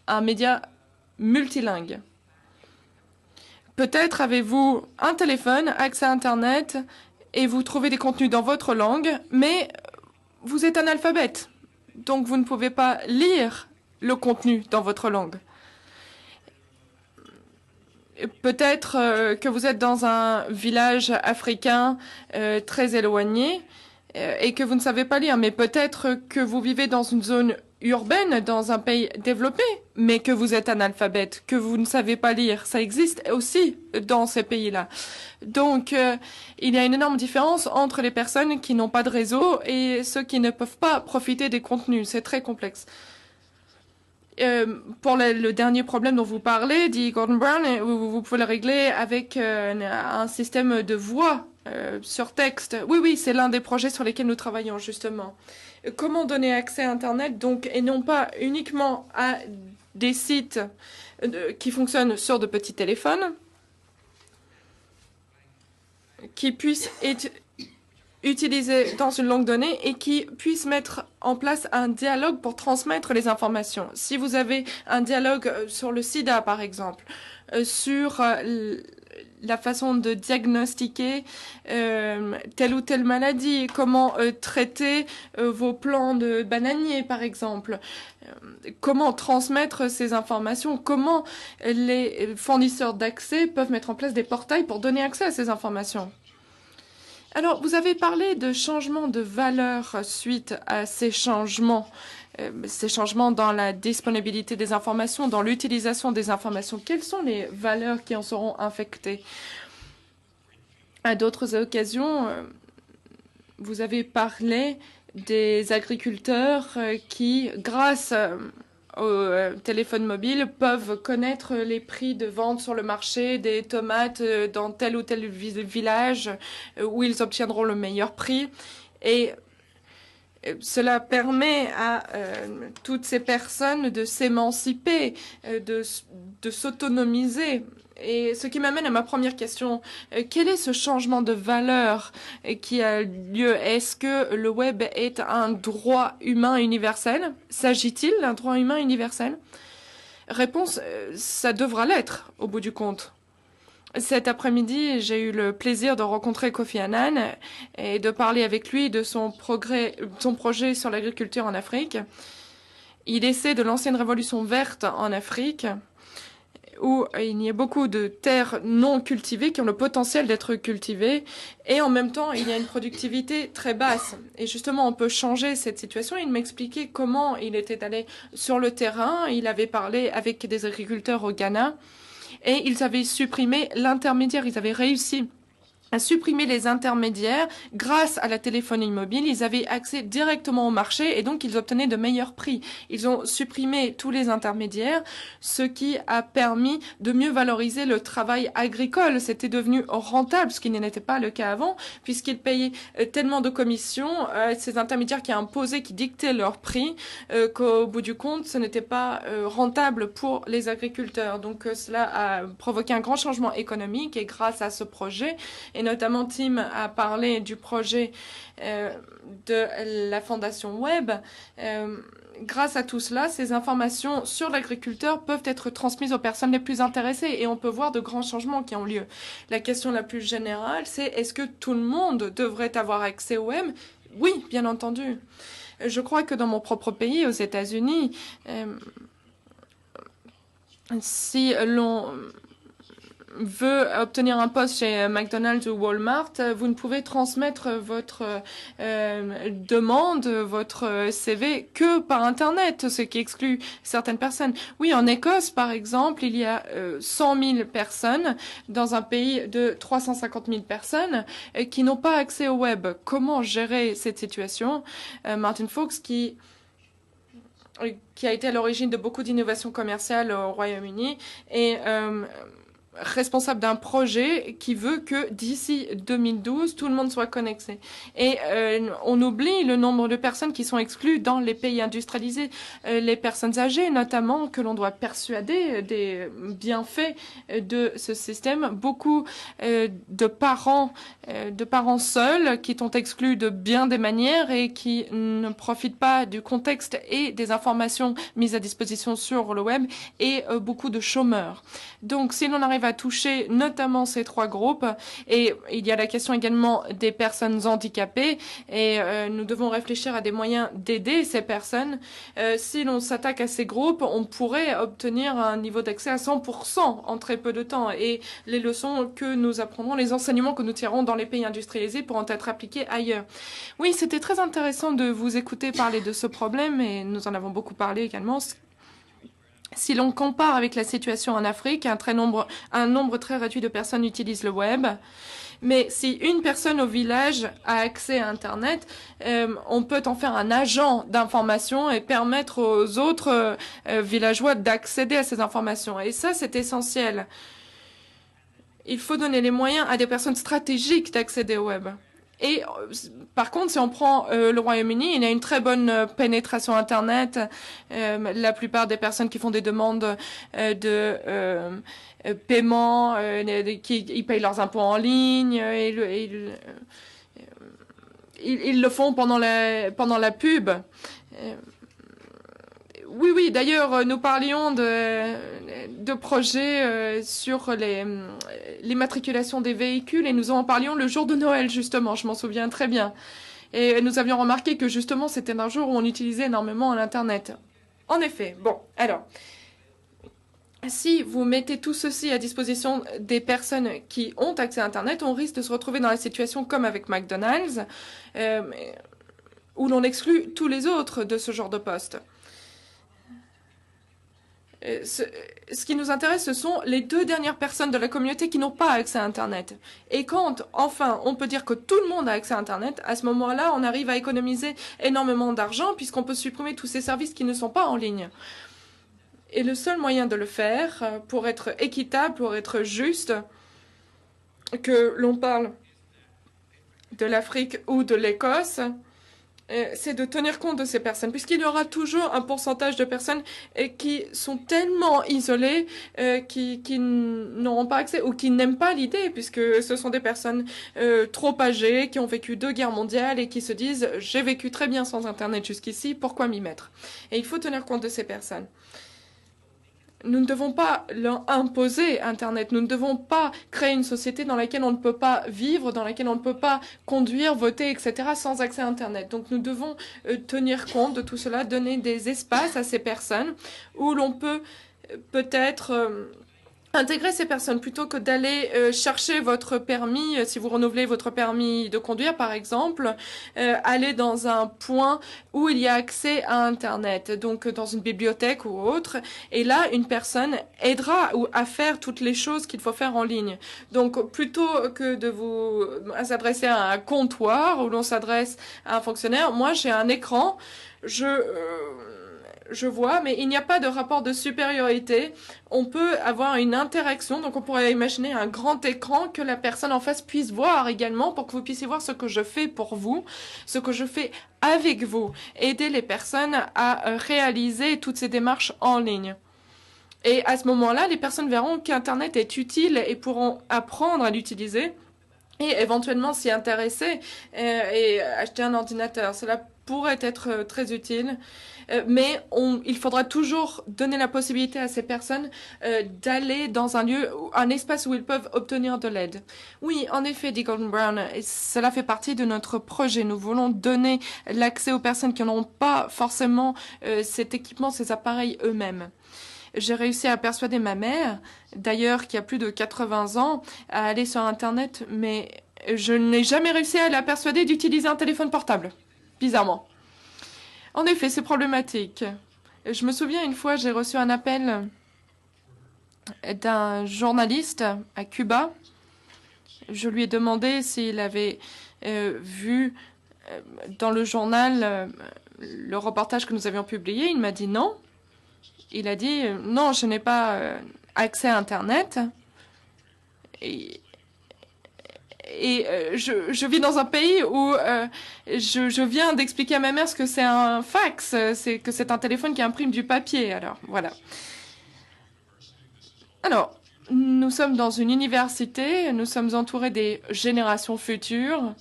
un média multilingue. Peut-être avez-vous un téléphone, accès à Internet, et vous trouvez des contenus dans votre langue, mais vous êtes analphabète. Donc vous ne pouvez pas lire le contenu dans votre langue. Peut-être que vous êtes dans un village africain très éloigné et que vous ne savez pas lire, mais peut-être que vous vivez dans une zone urbaine, dans un pays développé, mais que vous êtes analphabète, que vous ne savez pas lire. Ça existe aussi dans ces pays-là. Donc, il y a une énorme différence entre les personnes qui n'ont pas de réseau et ceux qui ne peuvent pas profiter des contenus. C'est très complexe. Pour le dernier problème dont vous parlez, dit Gordon Brown, vous pouvez le régler avec un système de voix sur texte. Oui, c'est l'un des projets sur lesquels nous travaillons, justement. Comment donner accès à Internet, donc, et non pas uniquement à des sites qui fonctionnent sur de petits téléphones, qui puissent être utilisés dans une langue donnée et qui puissent mettre en place un dialogue pour transmettre les informations. Si vous avez un dialogue sur le sida, par exemple, sur la façon de diagnostiquer telle ou telle maladie, comment traiter vos plants de bananiers, par exemple, comment transmettre ces informations, comment les fournisseurs d'accès peuvent mettre en place des portails pour donner accès à ces informations. Alors, vous avez parlé de changements de valeur suite à ces changements dans la disponibilité des informations, dans l'utilisation des informations. Quelles sont les valeurs qui en seront affectées? À d'autres occasions, vous avez parlé des agriculteurs qui, grâce au téléphone mobile, peuvent connaître les prix de vente sur le marché des tomates dans tel ou tel village où ils obtiendront le meilleur prix. Et Cela permet à toutes ces personnes de s'émanciper, de s'autonomiser. Et ce qui m'amène à ma première question, quel est ce changement de valeur qui a lieu? Est-ce que le web est un droit humain universel? S'agit-il d'un droit humain universel? Réponse, ça devra l'être au bout du compte. Cet après-midi, j'ai eu le plaisir de rencontrer Kofi Annan et de parler avec lui de son projet sur l'agriculture en Afrique. Il essaie de lancer une révolution verte en Afrique où il y a beaucoup de terres non cultivées qui ont le potentiel d'être cultivées et en même temps, il y a une productivité très basse. Et justement, on peut changer cette situation. Il m'expliquait comment il était allé sur le terrain. Il avait parlé avec des agriculteurs au Ghana. Et ils avaient supprimé l'intermédiaire. Ils avaient réussi à supprimer les intermédiaires grâce à la téléphonie mobile. Ils avaient accès directement au marché et donc ils obtenaient de meilleurs prix. Ils ont supprimé tous les intermédiaires, ce qui a permis de mieux valoriser le travail agricole. C'était devenu rentable, ce qui n'était pas le cas avant, puisqu'ils payaient tellement de commissions à ces intermédiaires qui imposaient, qui dictaient leurs prix, qu'au bout du compte, ce n'était pas rentable pour les agriculteurs. Donc cela a provoqué un grand changement économique et grâce à ce projet, et notamment Tim a parlé du projet de la Fondation Web. Grâce à tout cela, ces informations sur l'agriculteur peuvent être transmises aux personnes les plus intéressées et on peut voir de grands changements qui ont lieu. La question la plus générale, c'est est-ce que tout le monde devrait avoir accès au web? Oui, bien entendu. Je crois que dans mon propre pays, aux États-Unis, si l'on veut obtenir un poste chez McDonald's ou Walmart, vous ne pouvez transmettre votre demande, votre CV que par Internet, ce qui exclut certaines personnes. Oui, en Écosse, par exemple, il y a 100 000 personnes dans un pays de 350 000 personnes qui n'ont pas accès au web. Comment gérer cette situation? Martin Fox, qui a été à l'origine de beaucoup d'innovations commerciales au Royaume-Uni, et responsable d'un projet qui veut que d'ici 2012, tout le monde soit connecté. Et on oublie le nombre de personnes qui sont exclues dans les pays industrialisés, les personnes âgées notamment, que l'on doit persuader des bienfaits de ce système. Beaucoup de parents seuls qui sont exclus de bien des manières et qui ne profitent pas du contexte et des informations mises à disposition sur le web, et beaucoup de chômeurs. Donc, si l'on arrive à toucher notamment ces trois groupes, et il y a la question également des personnes handicapées, et nous devons réfléchir à des moyens d'aider ces personnes. Si l'on s'attaque à ces groupes, on pourrait obtenir un niveau d'accès à 100% en très peu de temps, et les leçons que nous apprendrons, les enseignements que nous tirerons dans les pays industrialisés pourront être appliqués ailleurs. Oui, c'était très intéressant de vous écouter parler de ce problème, et nous en avons beaucoup parlé également. Si l'on compare avec la situation en Afrique, un nombre très réduit de personnes utilisent le web. Mais si une personne au village a accès à Internet, on peut en faire un agent d'information et permettre aux autres villageois d'accéder à ces informations. Et ça, c'est essentiel. Il faut donner les moyens à des personnes stratégiques d'accéder au web. Et par contre, si on prend le Royaume-Uni, il y a une très bonne pénétration Internet. La plupart des personnes qui font des demandes de paiement, qui payent leurs impôts en ligne, ils le font pendant la pub. Oui, d'ailleurs, nous parlions de projets sur l'immatriculation des véhicules et nous en parlions le jour de Noël, justement, je m'en souviens très bien. Et nous avions remarqué que, justement, c'était un jour où on utilisait énormément l'Internet. En effet, bon, alors, si vous mettez tout ceci à disposition des personnes qui ont accès à Internet, on risque de se retrouver dans la situation comme avec McDonald's, où l'on exclut tous les autres de ce genre de poste. Ce qui nous intéresse, ce sont les 2 dernières personnes de la communauté qui n'ont pas accès à Internet. Et quand, enfin, on peut dire que tout le monde a accès à Internet, à ce moment-là, on arrive à économiser énormément d'argent puisqu'on peut supprimer tous ces services qui ne sont pas en ligne. Et le seul moyen de le faire, pour être équitable, pour être juste, que l'on parle de l'Afrique ou de l'Écosse, c'est de tenir compte de ces personnes, puisqu'il y aura toujours un pourcentage de personnes qui sont tellement isolées, qui n'auront pas accès ou qui n'aiment pas l'idée, puisque ce sont des personnes trop âgées, qui ont vécu 2 guerres mondiales et qui se disent « j'ai vécu très bien sans Internet jusqu'ici, pourquoi m'y mettre ?» Et il faut tenir compte de ces personnes. Nous ne devons pas leur imposer Internet. Nous ne devons pas créer une société dans laquelle on ne peut pas vivre, dans laquelle on ne peut pas conduire, voter, etc. sans accès à Internet. Donc nous devons tenir compte de tout cela, donner des espaces à ces personnes où l'on peut peut-être intégrer ces personnes plutôt que d'aller chercher votre permis, si vous renouvelez votre permis de conduire par exemple, aller dans un point où il y a accès à Internet, donc dans une bibliothèque ou autre, et là une personne aidera à faire toutes les choses qu'il faut faire en ligne. Donc plutôt que de vous s'adresser à un comptoir où l'on s'adresse à un fonctionnaire, moi j'ai un écran, je vois, mais il n'y a pas de rapport de supériorité. On peut avoir une interaction, donc on pourrait imaginer un grand écran que la personne en face puisse voir également pour que vous puissiez voir ce que je fais pour vous, ce que je fais avec vous, aider les personnes à réaliser toutes ces démarches en ligne. Et à ce moment-là, les personnes verront qu'Internet est utile et pourront apprendre à l'utiliser et éventuellement s'y intéresser et acheter un ordinateur. Cela pourrait être très utile, mais il faudra toujours donner la possibilité à ces personnes d'aller dans un lieu, un espace où ils peuvent obtenir de l'aide. Oui, en effet, dit Gordon Brown, cela fait partie de notre projet. Nous voulons donner l'accès aux personnes qui n'ont pas forcément cet équipement, ces appareils eux-mêmes. J'ai réussi à persuader ma mère, d'ailleurs qui a plus de 80 ans, à aller sur Internet, mais je n'ai jamais réussi à la persuader d'utiliser un téléphone portable. Bizarrement. En effet, c'est problématique. Je me souviens une fois, j'ai reçu un appel d'un journaliste à Cuba. Je lui ai demandé s'il avait vu dans le journal le reportage que nous avions publié. Il m'a dit non. Il a dit non, je n'ai pas accès à Internet. Et je vis dans un pays où je viens d'expliquer à ma mère ce que c'est un fax, que c'est un téléphone qui imprime du papier. Alors, voilà. Alors, nous sommes dans une université, nous sommes entourés des générations futures,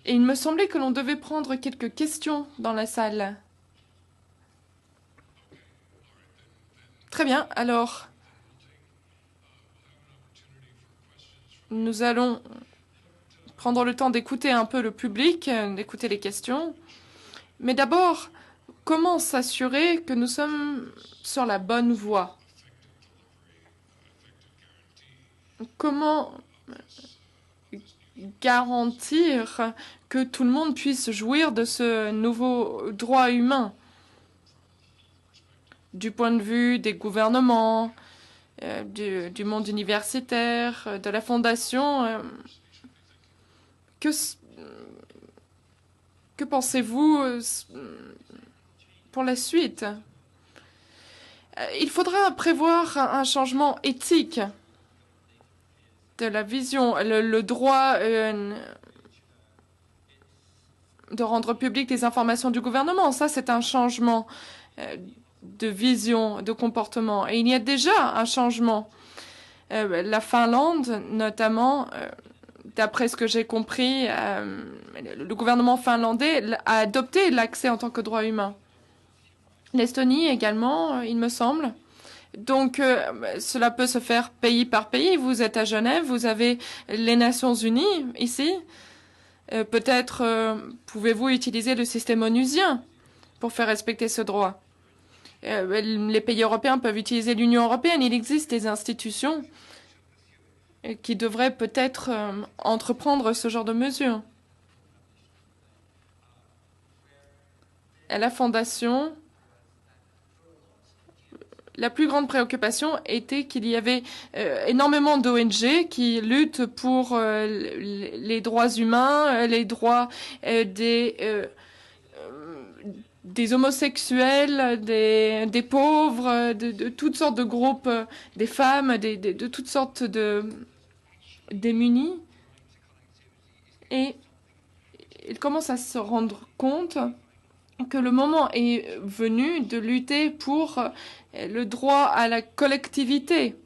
et il me semblait que l'on devait prendre quelques questions dans la salle. Très bien, alors, nous allons prendre le temps d'écouter un peu le public, d'écouter les questions. Mais d'abord, comment s'assurer que nous sommes sur la bonne voie? Comment garantir que tout le monde puisse jouir de ce nouveau droit humain du point de vue des gouvernements, du monde universitaire, de la fondation? Que pensez-vous pour la suite? Il faudra prévoir un changement éthique de la vision, le droit de rendre public les informations du gouvernement. Ça, c'est un changement de vision, de comportement. Et il y a déjà un changement. La Finlande, notamment, d'après ce que j'ai compris, le gouvernement finlandais a adopté l'accès en tant que droit humain. L'Estonie également, il me semble. Donc, cela peut se faire pays par pays. Vous êtes à Genève, vous avez les Nations Unies ici. Peut-être pouvez-vous utiliser le système onusien pour faire respecter ce droit. Les pays européens peuvent utiliser l'Union européenne. Il existe des institutions qui devraient peut-être entreprendre ce genre de mesures. À la Fondation, la plus grande préoccupation était qu'il y avait énormément d'ONG qui luttent pour les droits humains, les droits des homosexuels, des pauvres, de toutes sortes de groupes, des femmes, de toutes sortes de démunis. Et ils commencent à se rendre compte que le moment est venu de lutter pour le droit à la collectivité.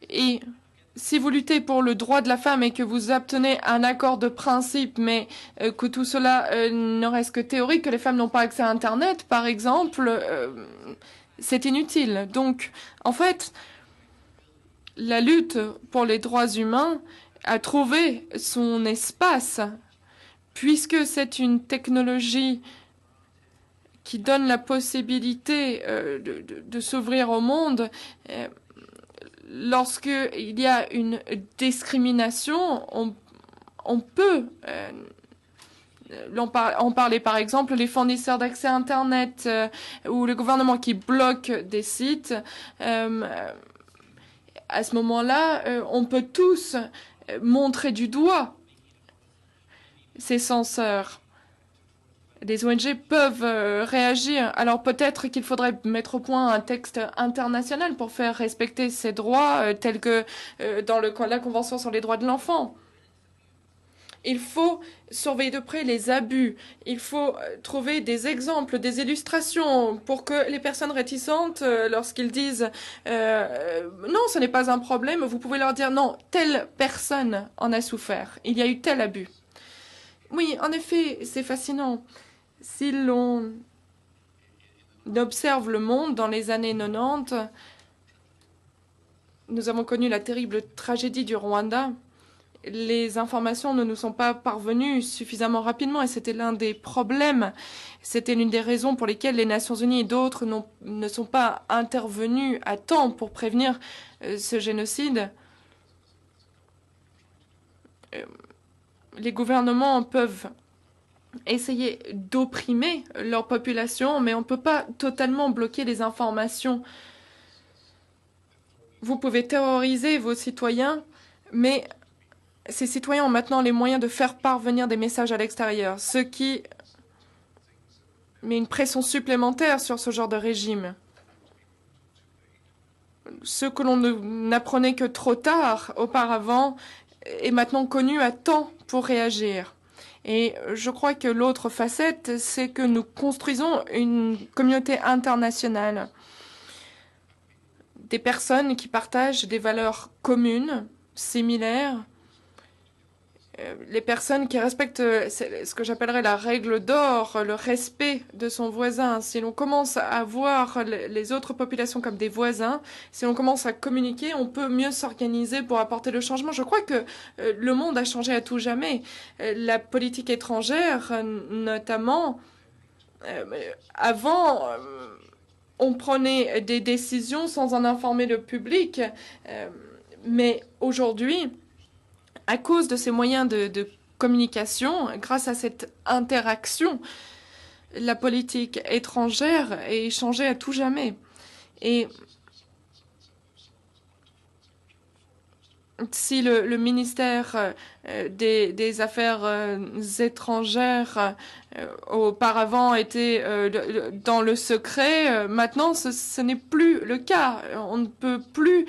Et si vous luttez pour le droit de la femme et que vous obtenez un accord de principe, mais que tout cela ne reste que théorique, que les femmes n'ont pas accès à Internet, par exemple, c'est inutile. Donc, en fait, la lutte pour les droits humains a trouvé son espace, puisque c'est une technologie qui donne la possibilité de s'ouvrir au monde. Lorsqu'il y a une discrimination, on peut en parler. Par exemple, les fournisseurs d'accès à Internet ou le gouvernement qui bloque des sites. À ce moment-là, on peut tous montrer du doigt ces censeurs. Les ONG peuvent réagir. Alors peut-être qu'il faudrait mettre au point un texte international pour faire respecter ces droits, tels que dans la Convention sur les droits de l'enfant. Il faut surveiller de près les abus. Il faut trouver des exemples, des illustrations pour que les personnes réticentes, lorsqu'ils disent non, ce n'est pas un problème, vous pouvez leur dire non, telle personne en a souffert. Il y a eu tel abus. Oui, en effet, c'est fascinant. Si l'on observe le monde dans les années 90, nous avons connu la terrible tragédie du Rwanda. Les informations ne nous sont pas parvenues suffisamment rapidement et c'était l'un des problèmes. C'était l'une des raisons pour lesquelles les Nations Unies et d'autres ne sont pas intervenus à temps pour prévenir ce génocide. Les gouvernements peuvent essayer d'opprimer leur population, mais on ne peut pas totalement bloquer les informations. Vous pouvez terroriser vos citoyens, mais ces citoyens ont maintenant les moyens de faire parvenir des messages à l'extérieur, ce qui met une pression supplémentaire sur ce genre de régime. Ce que l'on n'apprenait que trop tard auparavant est maintenant connu à temps pour réagir. Et je crois que l'autre facette, c'est que nous construisons une communauté internationale. Des personnes qui partagent des valeurs communes, similaires. Les personnes qui respectent ce que j'appellerais la règle d'or, le respect de son voisin. Si l'on commence à voir les autres populations comme des voisins, si l'on commence à communiquer, on peut mieux s'organiser pour apporter le changement. Je crois que le monde a changé à tout jamais. La politique étrangère, notamment, avant, on prenait des décisions sans en informer le public, mais aujourd'hui, à cause de ces moyens de communication, grâce à cette interaction, la politique étrangère est changée à tout jamais. Et si le ministère des Affaires étrangères auparavant était dans le secret, maintenant ce n'est plus le cas. On ne peut plus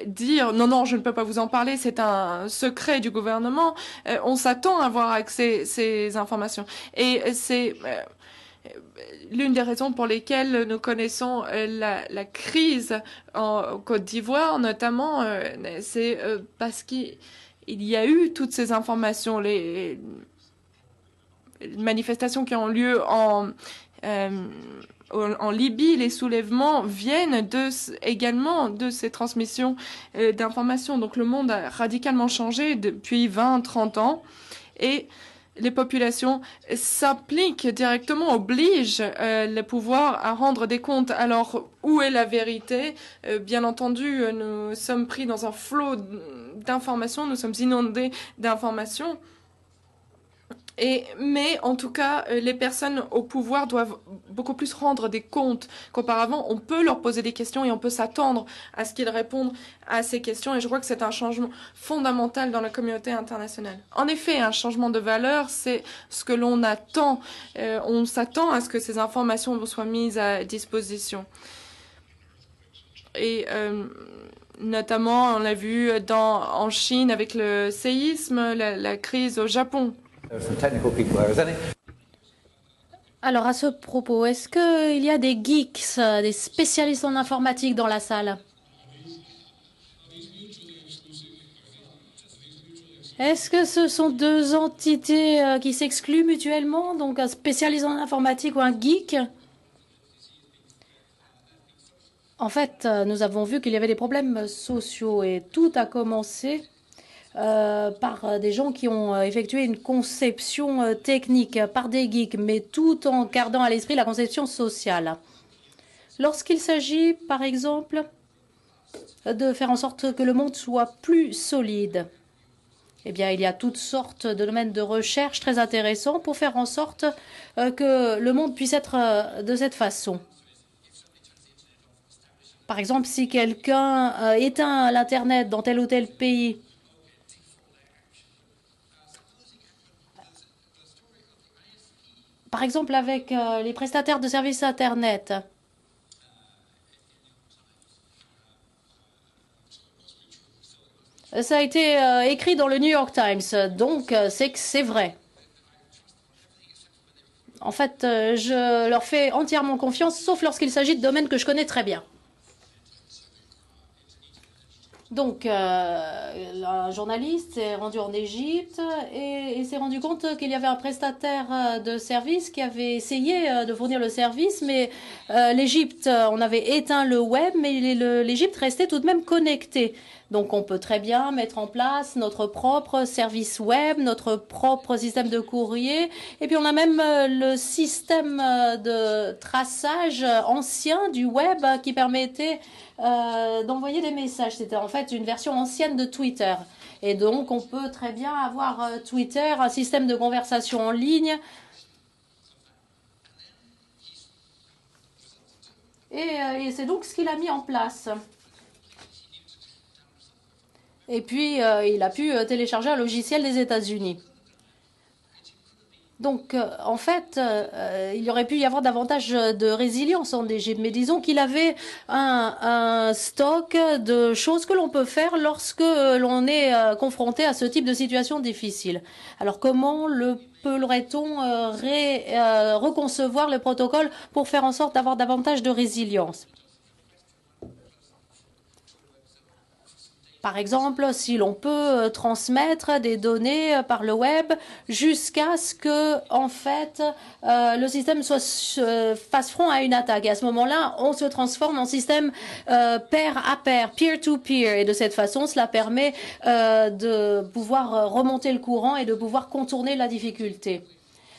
dire non, non, je ne peux pas vous en parler, c'est un secret du gouvernement. On s'attend à avoir accès à ces informations. Et c'est l'une des raisons pour lesquelles nous connaissons la crise en Côte d'Ivoire, notamment, c'est parce qu'il y a eu toutes ces informations, les manifestations qui ont lieu en Libye, les soulèvements viennent également de ces transmissions d'informations. Donc le monde a radicalement changé depuis 20-30 ans et les populations s'impliquent directement, obligent les pouvoirs à rendre des comptes. Alors, où est la vérité? Bien entendu, nous sommes pris dans un flot d'informations, nous sommes inondés d'informations. Mais en tout cas, les personnes au pouvoir doivent beaucoup plus rendre des comptes qu'auparavant. On peut leur poser des questions et on peut s'attendre à ce qu'ils répondent à ces questions. Et je crois que c'est un changement fondamental dans la communauté internationale. En effet, un changement de valeur, c'est ce que l'on attend. On s'attend à ce que ces informations soient mises à disposition. Et notamment, on l'a vu en Chine avec le séisme, la crise au Japon. Alors, à ce propos, est-ce qu'il y a des geeks, des spécialistes en informatique dans la salle? Est-ce que ce sont deux entités qui s'excluent mutuellement, donc un spécialiste en informatique ou un geek? En fait, nous avons vu qu'il y avait des problèmes sociaux et tout a commencé par des gens qui ont effectué une conception technique, par des geeks, mais tout en gardant à l'esprit la conception sociale. Lorsqu'il s'agit, par exemple, de faire en sorte que le monde soit plus solide, eh bien, il y a toutes sortes de domaines de recherche très intéressants pour faire en sorte que le monde puisse être de cette façon. Par exemple, si quelqu'un éteint l'Internet dans tel ou tel pays, par exemple avec les prestataires de services Internet, ça a été écrit dans le New York Times, donc c'est que c'est vrai. En fait, je leur fais entièrement confiance, sauf lorsqu'il s'agit de domaines que je connais très bien. Donc, un journaliste s'est rendu en Égypte et s'est rendu compte qu'il y avait un prestataire de service qui avait essayé de fournir le service, mais l'Égypte, on avait éteint le web, mais l'Égypte restait tout de même connectée. Donc, on peut très bien mettre en place notre propre service web, notre propre système de courrier, et puis on a même le système de traçage ancien du web qui permettait d'envoyer des messages. C'était en fait une version ancienne de Twitter. Et donc, on peut très bien avoir Twitter, un système de conversation en ligne. Et c'est donc ce qu'il a mis en place. Et puis, il a pu télécharger un logiciel des États-Unis. Donc, en fait, il aurait pu y avoir davantage de résilience en Égypte. Mais disons qu'il avait un stock de choses que l'on peut faire lorsque l'on est confronté à ce type de situation difficile. Alors, comment pourrait-on reconcevoir le protocole pour faire en sorte d'avoir davantage de résilience? Par exemple, si l'on peut transmettre des données par le web jusqu'à ce que, en fait, le système fasse front à une attaque. Et à ce moment-là, on se transforme en système pair à pair, peer-to-peer. Et de cette façon, cela permet de pouvoir remonter le courant et de pouvoir contourner la difficulté.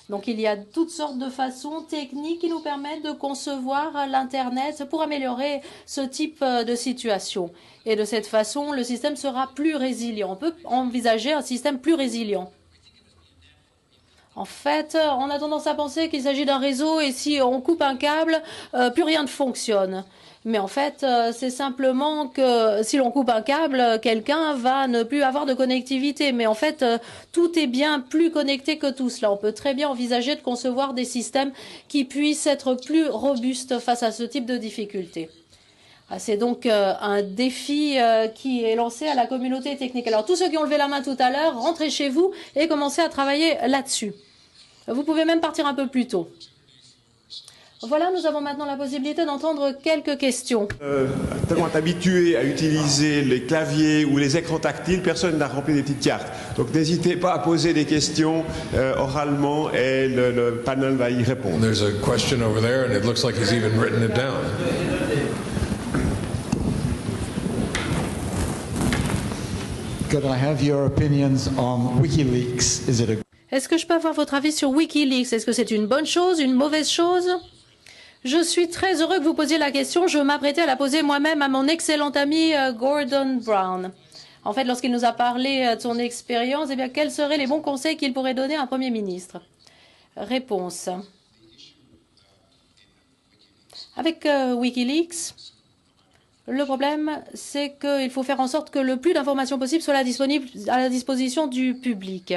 Donc, il y a toutes sortes de façons techniques qui nous permettent de concevoir l'Internet pour améliorer ce type de situation. Et de cette façon, le système sera plus résilient. On peut envisager un système plus résilient. En fait, on a tendance à penser qu'il s'agit d'un réseau et si on coupe un câble, plus rien ne fonctionne. Mais en fait, c'est simplement que si l'on coupe un câble, quelqu'un va ne plus avoir de connectivité. Mais en fait, tout est bien plus connecté que tout cela. On peut très bien envisager de concevoir des systèmes qui puissent être plus robustes face à ce type de difficultés. C'est donc un défi qui est lancé à la communauté technique. Alors, tous ceux qui ont levé la main tout à l'heure, rentrez chez vous et commencez à travailler là-dessus. Vous pouvez même partir un peu plus tôt. Voilà, nous avons maintenant la possibilité d'entendre quelques questions. Tellement habitué à utiliser les claviers ou les écrans tactiles, personne n'a rempli des petites cartes. Donc n'hésitez pas à poser des questions oralement et le panel va y répondre. There's a question over there and it looks like he's even written it down. Could I have your opinions on WikiLeaks? Est-ce que je peux avoir votre avis sur WikiLeaks? Est-ce que c'est une bonne chose, une mauvaise chose? Je suis très heureux que vous posiez la question. Je m'apprêtais à la poser moi-même à mon excellent ami Gordon Brown. En fait, lorsqu'il nous a parlé de son expérience, eh bien, quels seraient les bons conseils qu'il pourrait donner à un Premier ministre? Réponse. Avec WikiLeaks, le problème, c'est qu'il faut faire en sorte que le plus d'informations possible soit à la disposition du public.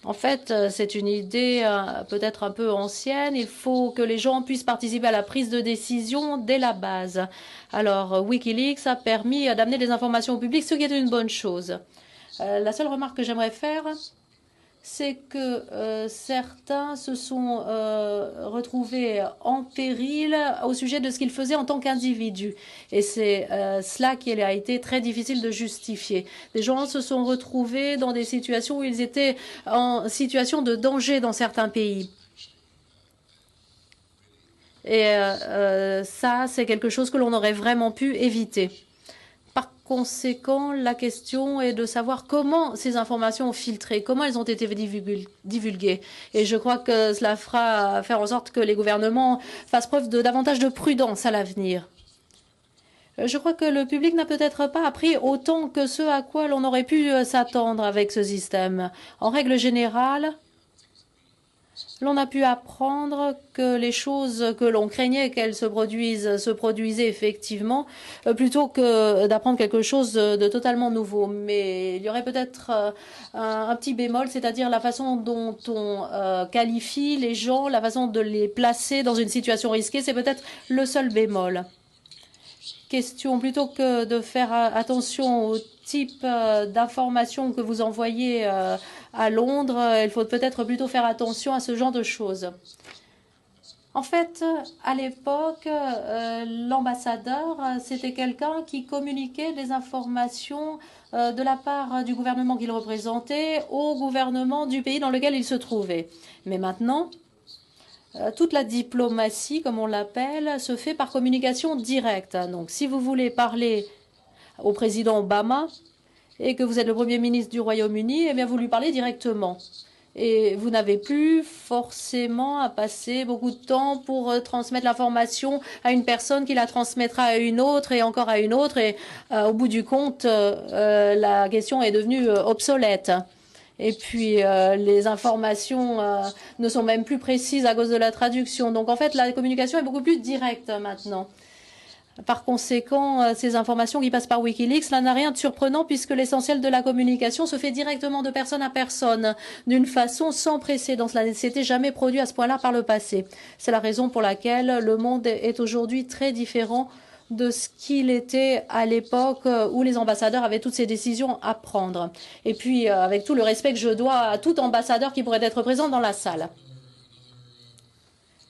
En fait, c'est une idée peut-être un peu ancienne. Il faut que les gens puissent participer à la prise de décision dès la base. Alors, Wikileaks a permis d'amener des informations au public, ce qui est une bonne chose. La seule remarque que j'aimerais faire, c'est que certains se sont retrouvés en péril au sujet de ce qu'ils faisaient en tant qu'individus. Et c'est cela qui a été très difficile de justifier. Des gens se sont retrouvés dans des situations où ils étaient en situation de danger dans certains pays. Et ça, c'est quelque chose que l'on aurait vraiment pu éviter. Par conséquent, la question est de savoir comment ces informations ont filtré, comment elles ont été divulguées. Et je crois que cela fera faire en sorte que les gouvernements fassent preuve de davantage de prudence à l'avenir. Je crois que le public n'a peut-être pas appris autant que ce à quoi l'on aurait pu s'attendre avec ce système. En règle générale, l'on a pu apprendre que les choses que l'on craignait qu'elles se produisaient effectivement, plutôt que d'apprendre quelque chose de totalement nouveau. Mais il y aurait peut-être un petit bémol, c'est-à-dire la façon dont on qualifie les gens, la façon de les placer dans une situation risquée, c'est peut-être le seul bémol. Question, plutôt que de faire attention au type d'informations que vous envoyez à Londres, il faut peut-être plutôt faire attention à ce genre de choses. En fait, à l'époque, l'ambassadeur, c'était quelqu'un qui communiquait des informations de la part du gouvernement qu'il représentait au gouvernement du pays dans lequel il se trouvait. Mais maintenant, toute la diplomatie, comme on l'appelle, se fait par communication directe. Donc, si vous voulez parler au président Obama et que vous êtes le Premier ministre du Royaume-Uni, eh bien, vous lui parlez directement. Et vous n'avez plus forcément à passer beaucoup de temps pour transmettre l'information à une personne qui la transmettra à une autre et encore à une autre. Et au bout du compte, la question est devenue obsolète. Et puis, les informations ne sont même plus précises à cause de la traduction. Donc, en fait, la communication est beaucoup plus directe maintenant. Par conséquent, ces informations qui passent par Wikileaks, cela n'a rien de surprenant puisque l'essentiel de la communication se fait directement de personne à personne, d'une façon sans précédent. Cela ne s'était jamais produit à ce point-là par le passé. C'est la raison pour laquelle le monde est aujourd'hui très différent de ce qu'il était à l'époque où les ambassadeurs avaient toutes ces décisions à prendre. Et puis, avec tout le respect que je dois à tout ambassadeur qui pourrait être présent dans la salle.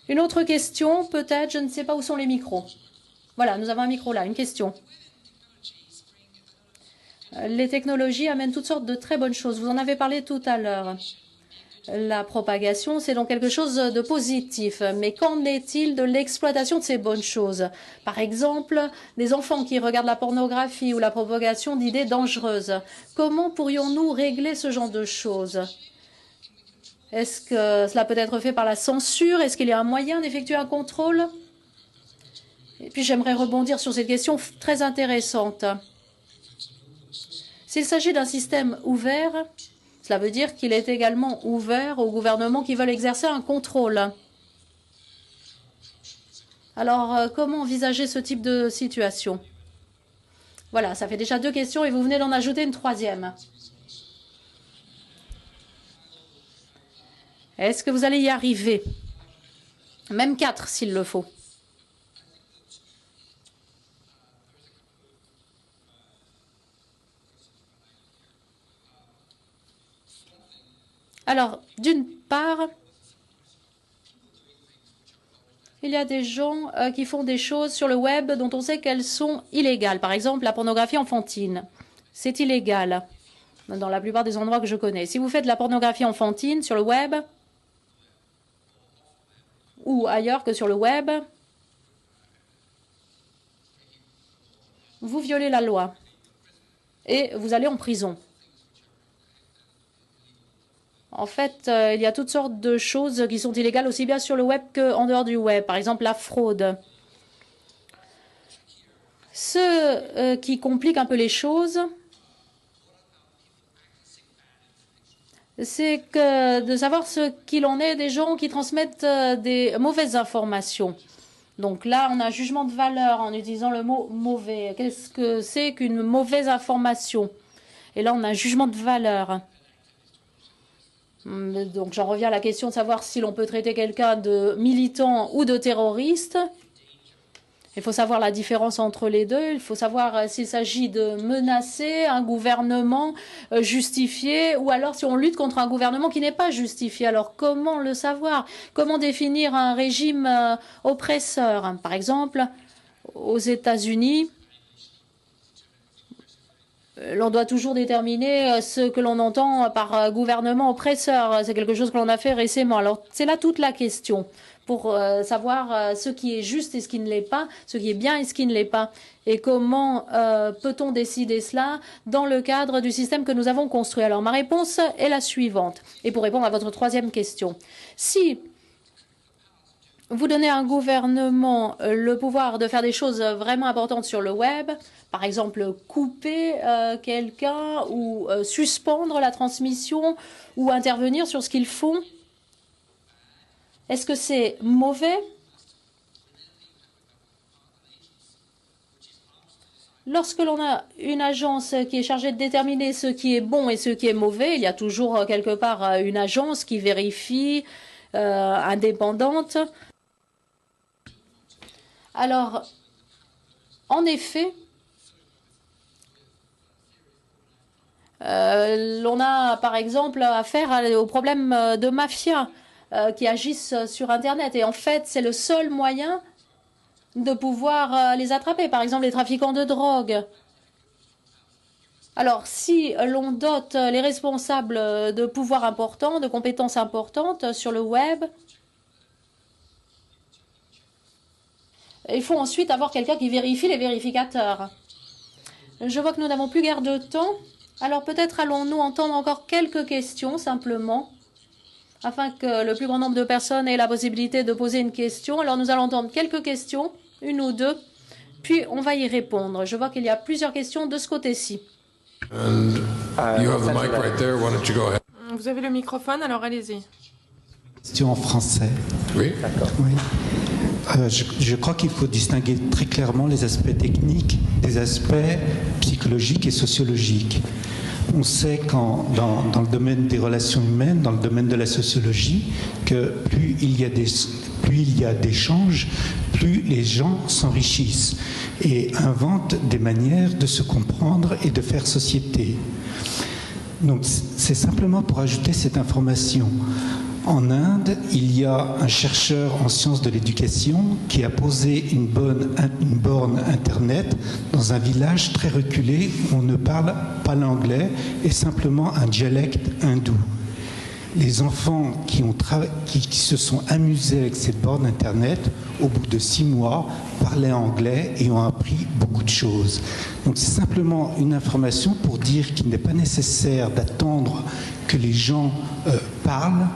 Une autre question, peut-être, je ne sais pas où sont les micros. Voilà, nous avons un micro là, une question. Les technologies amènent toutes sortes de très bonnes choses. Vous en avez parlé tout à l'heure. La propagation, c'est donc quelque chose de positif. Mais qu'en est-il de l'exploitation de ces bonnes choses? Par exemple, des enfants qui regardent la pornographie ou la propagation d'idées dangereuses. Comment pourrions-nous régler ce genre de choses? Est-ce que cela peut être fait par la censure? Est-ce qu'il y a un moyen d'effectuer un contrôle? Et puis j'aimerais rebondir sur cette question très intéressante. S'il s'agit d'un système ouvert, cela veut dire qu'il est également ouvert aux gouvernements qui veulent exercer un contrôle. Alors, comment envisager ce type de situation? Voilà, ça fait déjà 2 questions et vous venez d'en ajouter une 3e. Est-ce que vous allez y arriver? Même 4 s'il le faut. Alors, d'une part, il y a des gens qui font des choses sur le web dont on sait qu'elles sont illégales. Par exemple, la pornographie enfantine. C'est illégal dans la plupart des endroits que je connais. Si vous faites de la pornographie enfantine sur le web ou ailleurs que sur le web, vous violez la loi et vous allez en prison. En fait, il y a toutes sortes de choses qui sont illégales aussi bien sur le web qu'en dehors du web. Par exemple, la fraude. Ce qui complique un peu les choses, c'est que de savoir ce qu'il en est des gens qui transmettent des mauvaises informations. Donc là, on a un jugement de valeur en utilisant le mot « mauvais ». Qu'est-ce que c'est qu'une mauvaise information? Et là, on a un jugement de valeur. Donc j'en reviens à la question de savoir si l'on peut traiter quelqu'un de militant ou de terroriste. Il faut savoir la différence entre les deux. Il faut savoir s'il s'agit de menacer un gouvernement justifié ou alors si on lutte contre un gouvernement qui n'est pas justifié. Alors comment le savoir? Comment définir un régime oppresseur? Par exemple, aux États-Unis, l'on doit toujours déterminer ce que l'on entend par gouvernement oppresseur. C'est quelque chose que l'on a fait récemment. Alors c'est là toute la question pour savoir ce qui est juste et ce qui ne l'est pas, ce qui est bien et ce qui ne l'est pas. Et comment peut-on décider cela dans le cadre du système que nous avons construit? Alors ma réponse est la suivante. Et pour répondre à votre troisième question, si vous donnez à un gouvernement le pouvoir de faire des choses vraiment importantes sur le web, par exemple couper quelqu'un ou suspendre la transmission ou intervenir sur ce qu'ils font, est-ce que c'est mauvais? Lorsque l'on a une agence qui est chargée de déterminer ce qui est bon et ce qui est mauvais, il y a toujours quelque part une agence qui vérifie, indépendante. Alors, en effet, l'on a par exemple affaire aux problèmes de mafia qui agissent sur Internet. Et en fait, c'est le seul moyen de pouvoir les attraper. Par exemple, les trafiquants de drogue. Alors, si l'on dote les responsables de pouvoirs importants, de compétences importantes sur le web, il faut ensuite avoir quelqu'un qui vérifie les vérificateurs. Je vois que nous n'avons plus guère de temps. Alors peut-être allons-nous entendre encore quelques questions simplement, afin que le plus grand nombre de personnes ait la possibilité de poser une question. Alors nous allons entendre quelques questions, une ou deux, puis on va y répondre. Je vois qu'il y a plusieurs questions de ce côté-ci. Vous avez le microphone, alors allez-y. Question en français. Oui. D'accord. Oui. Je crois qu'il faut distinguer très clairement les aspects techniques des aspects psychologiques et sociologiques. On sait dans le domaine des relations humaines, dans le domaine de la sociologie, que plus il y a d'échanges, plus les gens s'enrichissent et inventent des manières de se comprendre et de faire société. Donc c'est simplement pour ajouter cette information. En Inde, il y a un chercheur en sciences de l'éducation qui a posé une borne Internet dans un village très reculé où on ne parle pas l'anglais et simplement un dialecte hindou. Les enfants qui se sont amusés avec cette borne Internet, au bout de 6 mois, parlaient anglais et ont appris beaucoup de choses. Donc c'est simplement une information pour dire qu'il n'est pas nécessaire d'attendre que les gens parlent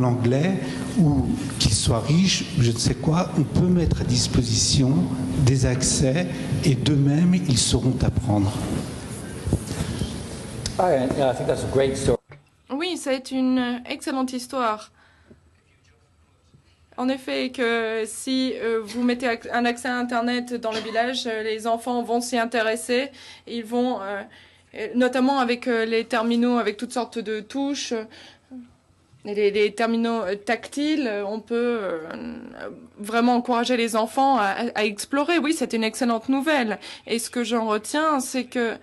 anglais ou qu'ils soient riches, je ne sais quoi. On peut mettre à disposition des accès et d'eux-mêmes, ils sauront apprendre. Oui, c'est une excellente histoire. En effet, que si vous mettez un accès à Internet dans le village, les enfants vont s'y intéresser. Ils vont, notamment avec les terminaux, avec toutes sortes de touches, les terminaux tactiles, on peut vraiment encourager les enfants à explorer. Oui, c'est une excellente nouvelle. Et ce que j'en retiens, c'est que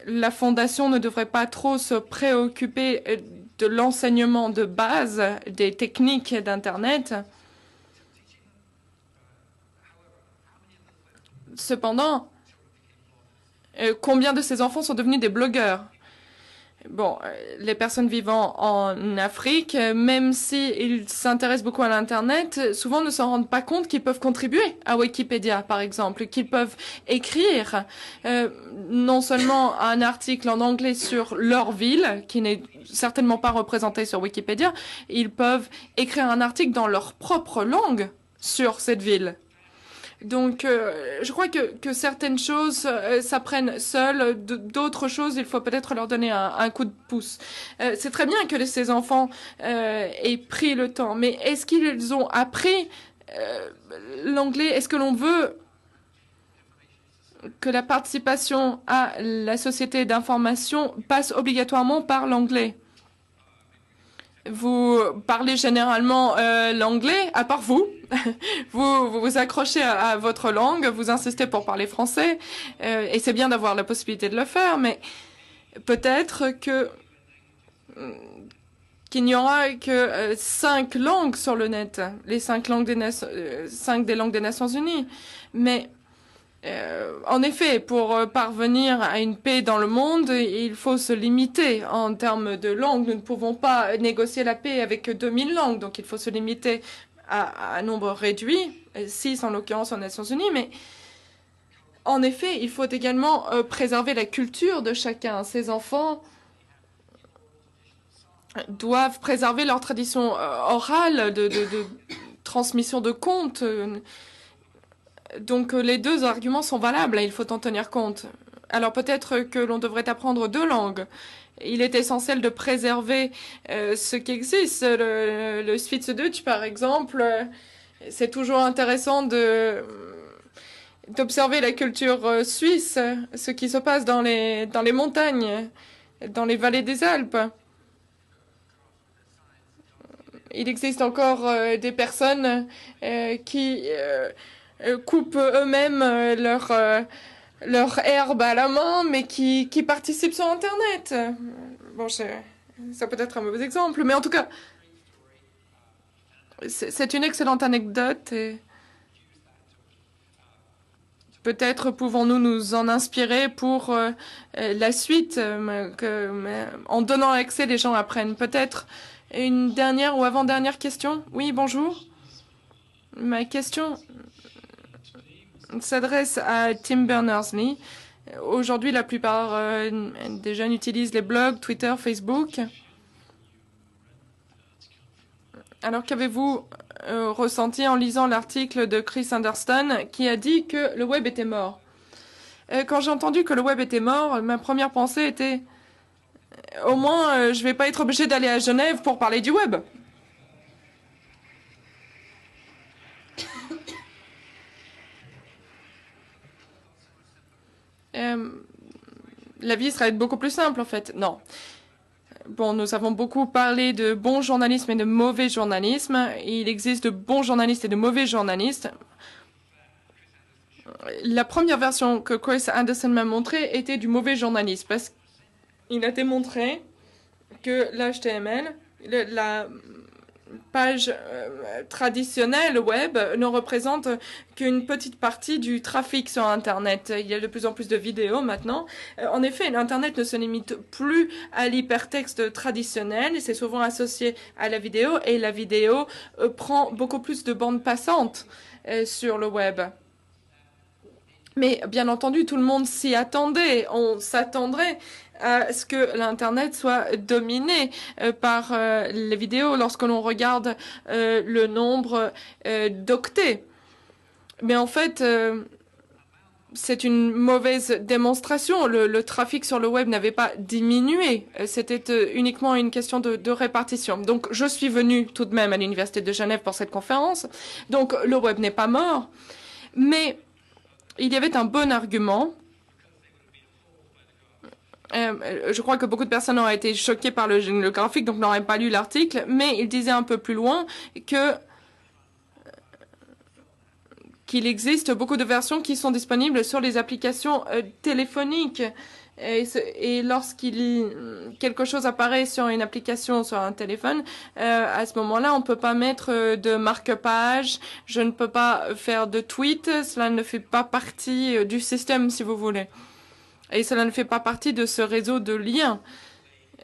la Fondation ne devrait pas trop se préoccuper de l'enseignement de base des techniques d'Internet. Cependant, combien de ces enfants sont devenus des blogueurs? Bon, les personnes vivant en Afrique, même s'ils s'intéressent beaucoup à l'Internet, souvent ne s'en rendent pas compte qu'ils peuvent contribuer à Wikipédia, par exemple, qu'ils peuvent écrire non seulement un article en anglais sur leur ville, qui n'est certainement pas représenté sur Wikipédia, ils peuvent écrire un article dans leur propre langue sur cette ville. Donc, je crois que certaines choses s'apprennent seules. D'autres choses, il faut peut-être leur donner un coup de pouce. C'est très bien que ces enfants aient pris le temps, mais est-ce qu'ils ont appris l'anglais? Est-ce que l'on veut que la participation à la société d'information passe obligatoirement par l'anglais? Vous parlez généralement l'anglais, à part vous. Vous accrochez à votre langue, vous insistez pour parler français, et c'est bien d'avoir la possibilité de le faire, mais peut-être qu'il n'y aura que 5 langues sur le net, les 5 langues des langues des Nations Unies. Mais en effet, pour parvenir à une paix dans le monde, il faut se limiter en termes de langues. Nous ne pouvons pas négocier la paix avec 2000 langues, donc il faut se limiter à un nombre réduit, 6 en l'occurrence aux Nations Unies, mais en effet, il faut également préserver la culture de chacun. Ces enfants doivent préserver leur tradition orale de transmission de contes. Donc les deux arguments sont valables et il faut en tenir compte. Alors peut-être que l'on devrait apprendre 2 langues. Il est essentiel de préserver ce qui existe. Le Schweizerdeutsch, par exemple, c'est toujours intéressant d'observer la culture suisse, ce qui se passe dans les montagnes, dans les vallées des Alpes. Il existe encore des personnes qui coupent eux-mêmes leur herbe à la main, mais qui participent sur Internet. Bon, ça peut être un mauvais exemple, mais en tout cas, c'est une excellente anecdote et peut-être pouvons-nous nous en inspirer pour la suite, en donnant accès, les gens apprennent. Peut-être une dernière ou avant-dernière question? Oui, bonjour. Ma question s'adresse à Tim Berners-Lee. Aujourd'hui, la plupart des jeunes utilisent les blogs, Twitter, Facebook. Alors, qu'avez-vous ressenti en lisant l'article de Chris Anderson qui a dit que le web était mort? Quand j'ai entendu que le web était mort, ma première pensée était au moins, je ne vais pas être obligé d'aller à Genève pour parler du web. La vie serait beaucoup plus simple, en fait. Non. Bon, nous avons beaucoup parlé de bon journalisme et de mauvais journalisme. Il existe de bons journalistes et de mauvais journalistes. La première version que Chris Anderson m'a montrée était du mauvais journalisme parce qu'il a démontré que l'HTML, la page traditionnelle web, ne représente qu'une petite partie du trafic sur Internet. Il y a de plus en plus de vidéos maintenant. En effet, l'Internet ne se limite plus à l'hypertexte traditionnel. C'est souvent associé à la vidéo et la vidéo prend beaucoup plus de bandes passantes sur le web. Mais bien entendu, tout le monde s'y attendait. On s'attendrait à ce que l'Internet soit dominé par les vidéos lorsque l'on regarde le nombre d'octets. Mais en fait, c'est une mauvaise démonstration. Le trafic sur le web n'avait pas diminué. C'était uniquement une question de répartition. Donc, je suis venue tout de même à l'Université de Genève pour cette conférence. Donc, le web n'est pas mort. Mais il y avait un bon argument. Je crois que beaucoup de personnes auraient été choquées par le graphique, donc n'auraient pas lu l'article, mais il disait un peu plus loin qu'il existe beaucoup de versions qui sont disponibles sur les applications téléphoniques. Et quelque chose apparaît sur une application, sur un téléphone, à ce moment-là, on ne peut pas mettre de marque-page, je ne peux pas faire de tweet, cela ne fait pas partie du système, si vous voulez. Et cela ne fait pas partie de ce réseau de liens,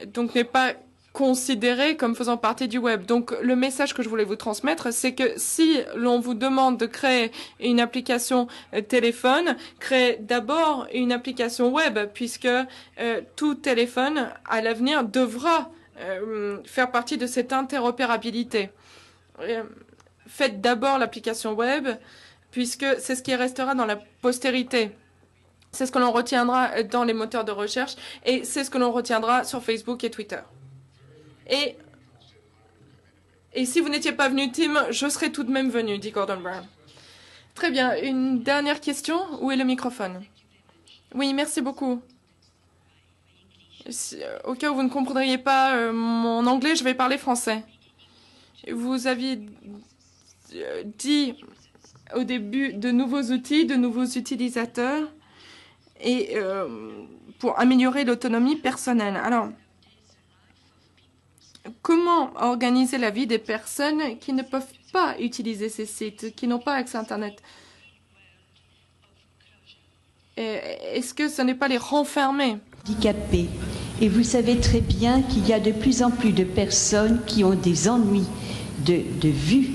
donc n'est pas considéré comme faisant partie du web. Donc le message que je voulais vous transmettre, c'est que si l'on vous demande de créer une application téléphone, créez d'abord une application web, puisque tout téléphone, à l'avenir, devra faire partie de cette interopérabilité. Faites d'abord l'application web, puisque c'est ce qui restera dans la postérité. C'est ce que l'on retiendra dans les moteurs de recherche et c'est ce que l'on retiendra sur Facebook et Twitter. Et si vous n'étiez pas venu, Tim, je serais tout de même venu, dit Gordon Brown. Très bien. Une dernière question. Où est le microphone? Oui, merci beaucoup. Au cas où vous ne comprendriez pas mon anglais, je vais parler français. Vous aviez dit au début de nouveaux outils, de nouveaux utilisateurs, et pour améliorer l'autonomie personnelle. Alors, comment organiser la vie des personnes qui ne peuvent pas utiliser ces sites, qui n'ont pas accès à Internet? Est-ce que ce n'est pas les renfermer? Handicapés. Et vous savez très bien qu'il y a de plus en plus de personnes qui ont des ennuis de vue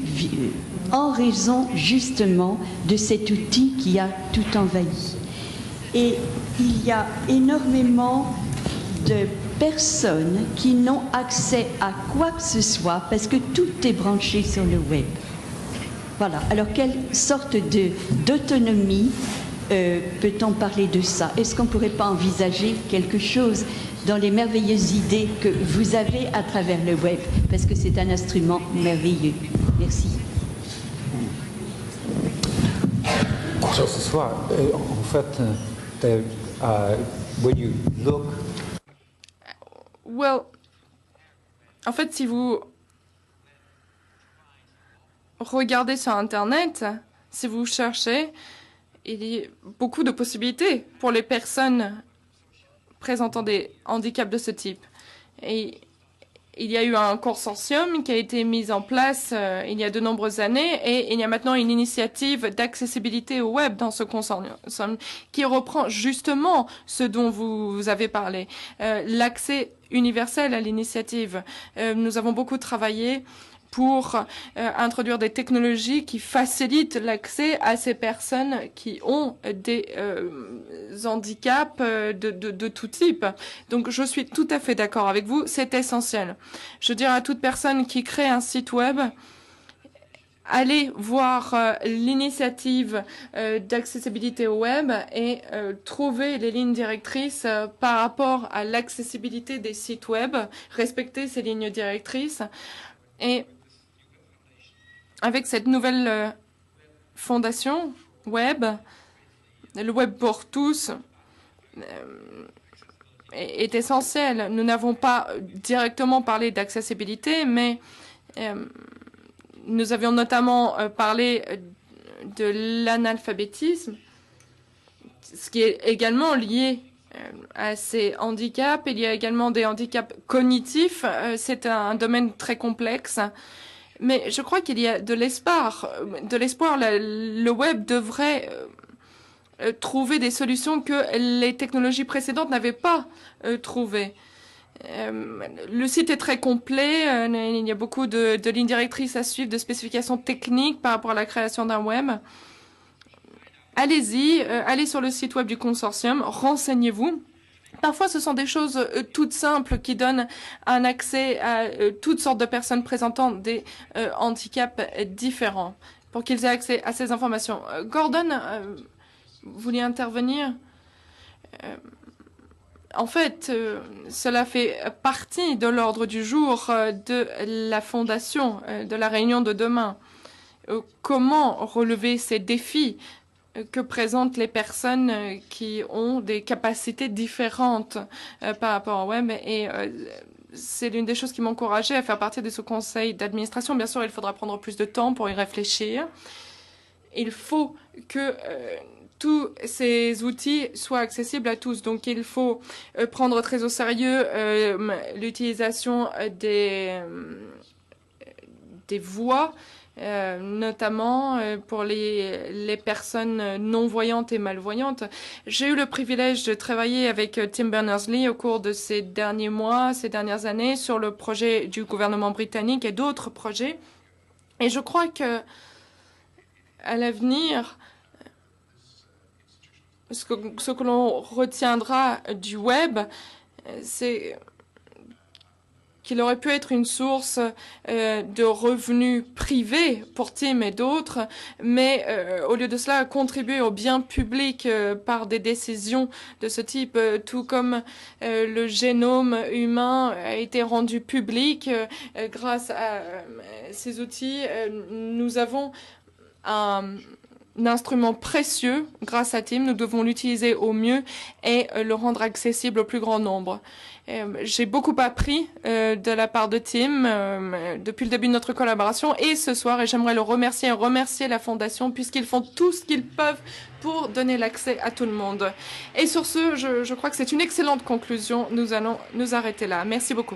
en raison justement de cet outil qui a tout envahi. Et il y a énormément de personnes qui n'ont accès à quoi que ce soit parce que tout est branché sur le web. Voilà. Alors, quelle sorte d'autonomie peut-on parler de ça? Est-ce qu'on ne pourrait pas envisager quelque chose dans les merveilleuses idées que vous avez à travers le web? Parce que c'est un instrument merveilleux. Merci. Quoi que ce soit, en fait, when you look... Well, en fait, si vous regardez sur Internet, si vous cherchez, il y a beaucoup de possibilités pour les personnes présentant des handicaps de ce type. Et il y a eu un consortium qui a été mis en place il y a de nombreuses années et il y a maintenant une initiative d'accessibilité au web dans ce consortium qui reprend justement ce dont vous avez parlé, l'accès universel à l'initiative. Nous avons beaucoup travaillé pour introduire des technologies qui facilitent l'accès à ces personnes qui ont des handicaps de tout type. Donc, je suis tout à fait d'accord avec vous, c'est essentiel. Je dirais à toute personne qui crée un site web, allez voir l'initiative d'accessibilité au web et trouver les lignes directrices par rapport à l'accessibilité des sites web, respecter ces lignes directrices et avec cette nouvelle fondation web, le web pour tous est essentiel. Nous n'avons pas directement parlé d'accessibilité, mais nous avions notamment parlé de l'analphabétisme, ce qui est également lié à ces handicaps. Il y a également des handicaps cognitifs. C'est un domaine très complexe. Mais je crois qu'il y a de l'espoir. Le web devrait trouver des solutions que les technologies précédentes n'avaient pas trouvées. Le site est très complet. Il y a beaucoup de lignes directrices à suivre, de spécifications techniques par rapport à la création d'un web. Allez-y, allez sur le site web du consortium, renseignez-vous. Parfois, ce sont des choses toutes simples qui donnent un accès à toutes sortes de personnes présentant des handicaps différents pour qu'ils aient accès à ces informations. Gordon, vous vouliez intervenir? En fait, cela fait partie de l'ordre du jour de la fondation, de la réunion de demain. Comment relever ces défis que présentent les personnes qui ont des capacités différentes par rapport au web. Et c'est l'une des choses qui m'encourageait à faire partie de ce conseil d'administration. Bien sûr, il faudra prendre plus de temps pour y réfléchir. Il faut que tous ces outils soient accessibles à tous. Donc, il faut prendre très au sérieux l'utilisation des voix, notamment pour les personnes non-voyantes et malvoyantes. J'ai eu le privilège de travailler avec Tim Berners-Lee au cours de ces derniers mois, ces dernières années, sur le projet du gouvernement britannique et d'autres projets. Et je crois que à l'avenir, ce que l'on retiendra du web, c'est qu'il aurait pu être une source de revenus privés pour Tim et d'autres, mais au lieu de cela, contribuer au bien public par des décisions de ce type, tout comme le génome humain a été rendu public grâce à ces outils. Nous avons un instrument précieux grâce à Tim. Nous devons l'utiliser au mieux et le rendre accessible au plus grand nombre. J'ai beaucoup appris de la part de Tim depuis le début de notre collaboration et ce soir, et j'aimerais le remercier et remercier la Fondation puisqu'ils font tout ce qu'ils peuvent pour donner l'accès à tout le monde. Et sur ce, je crois que c'est une excellente conclusion. Nous allons nous arrêter là. Merci beaucoup.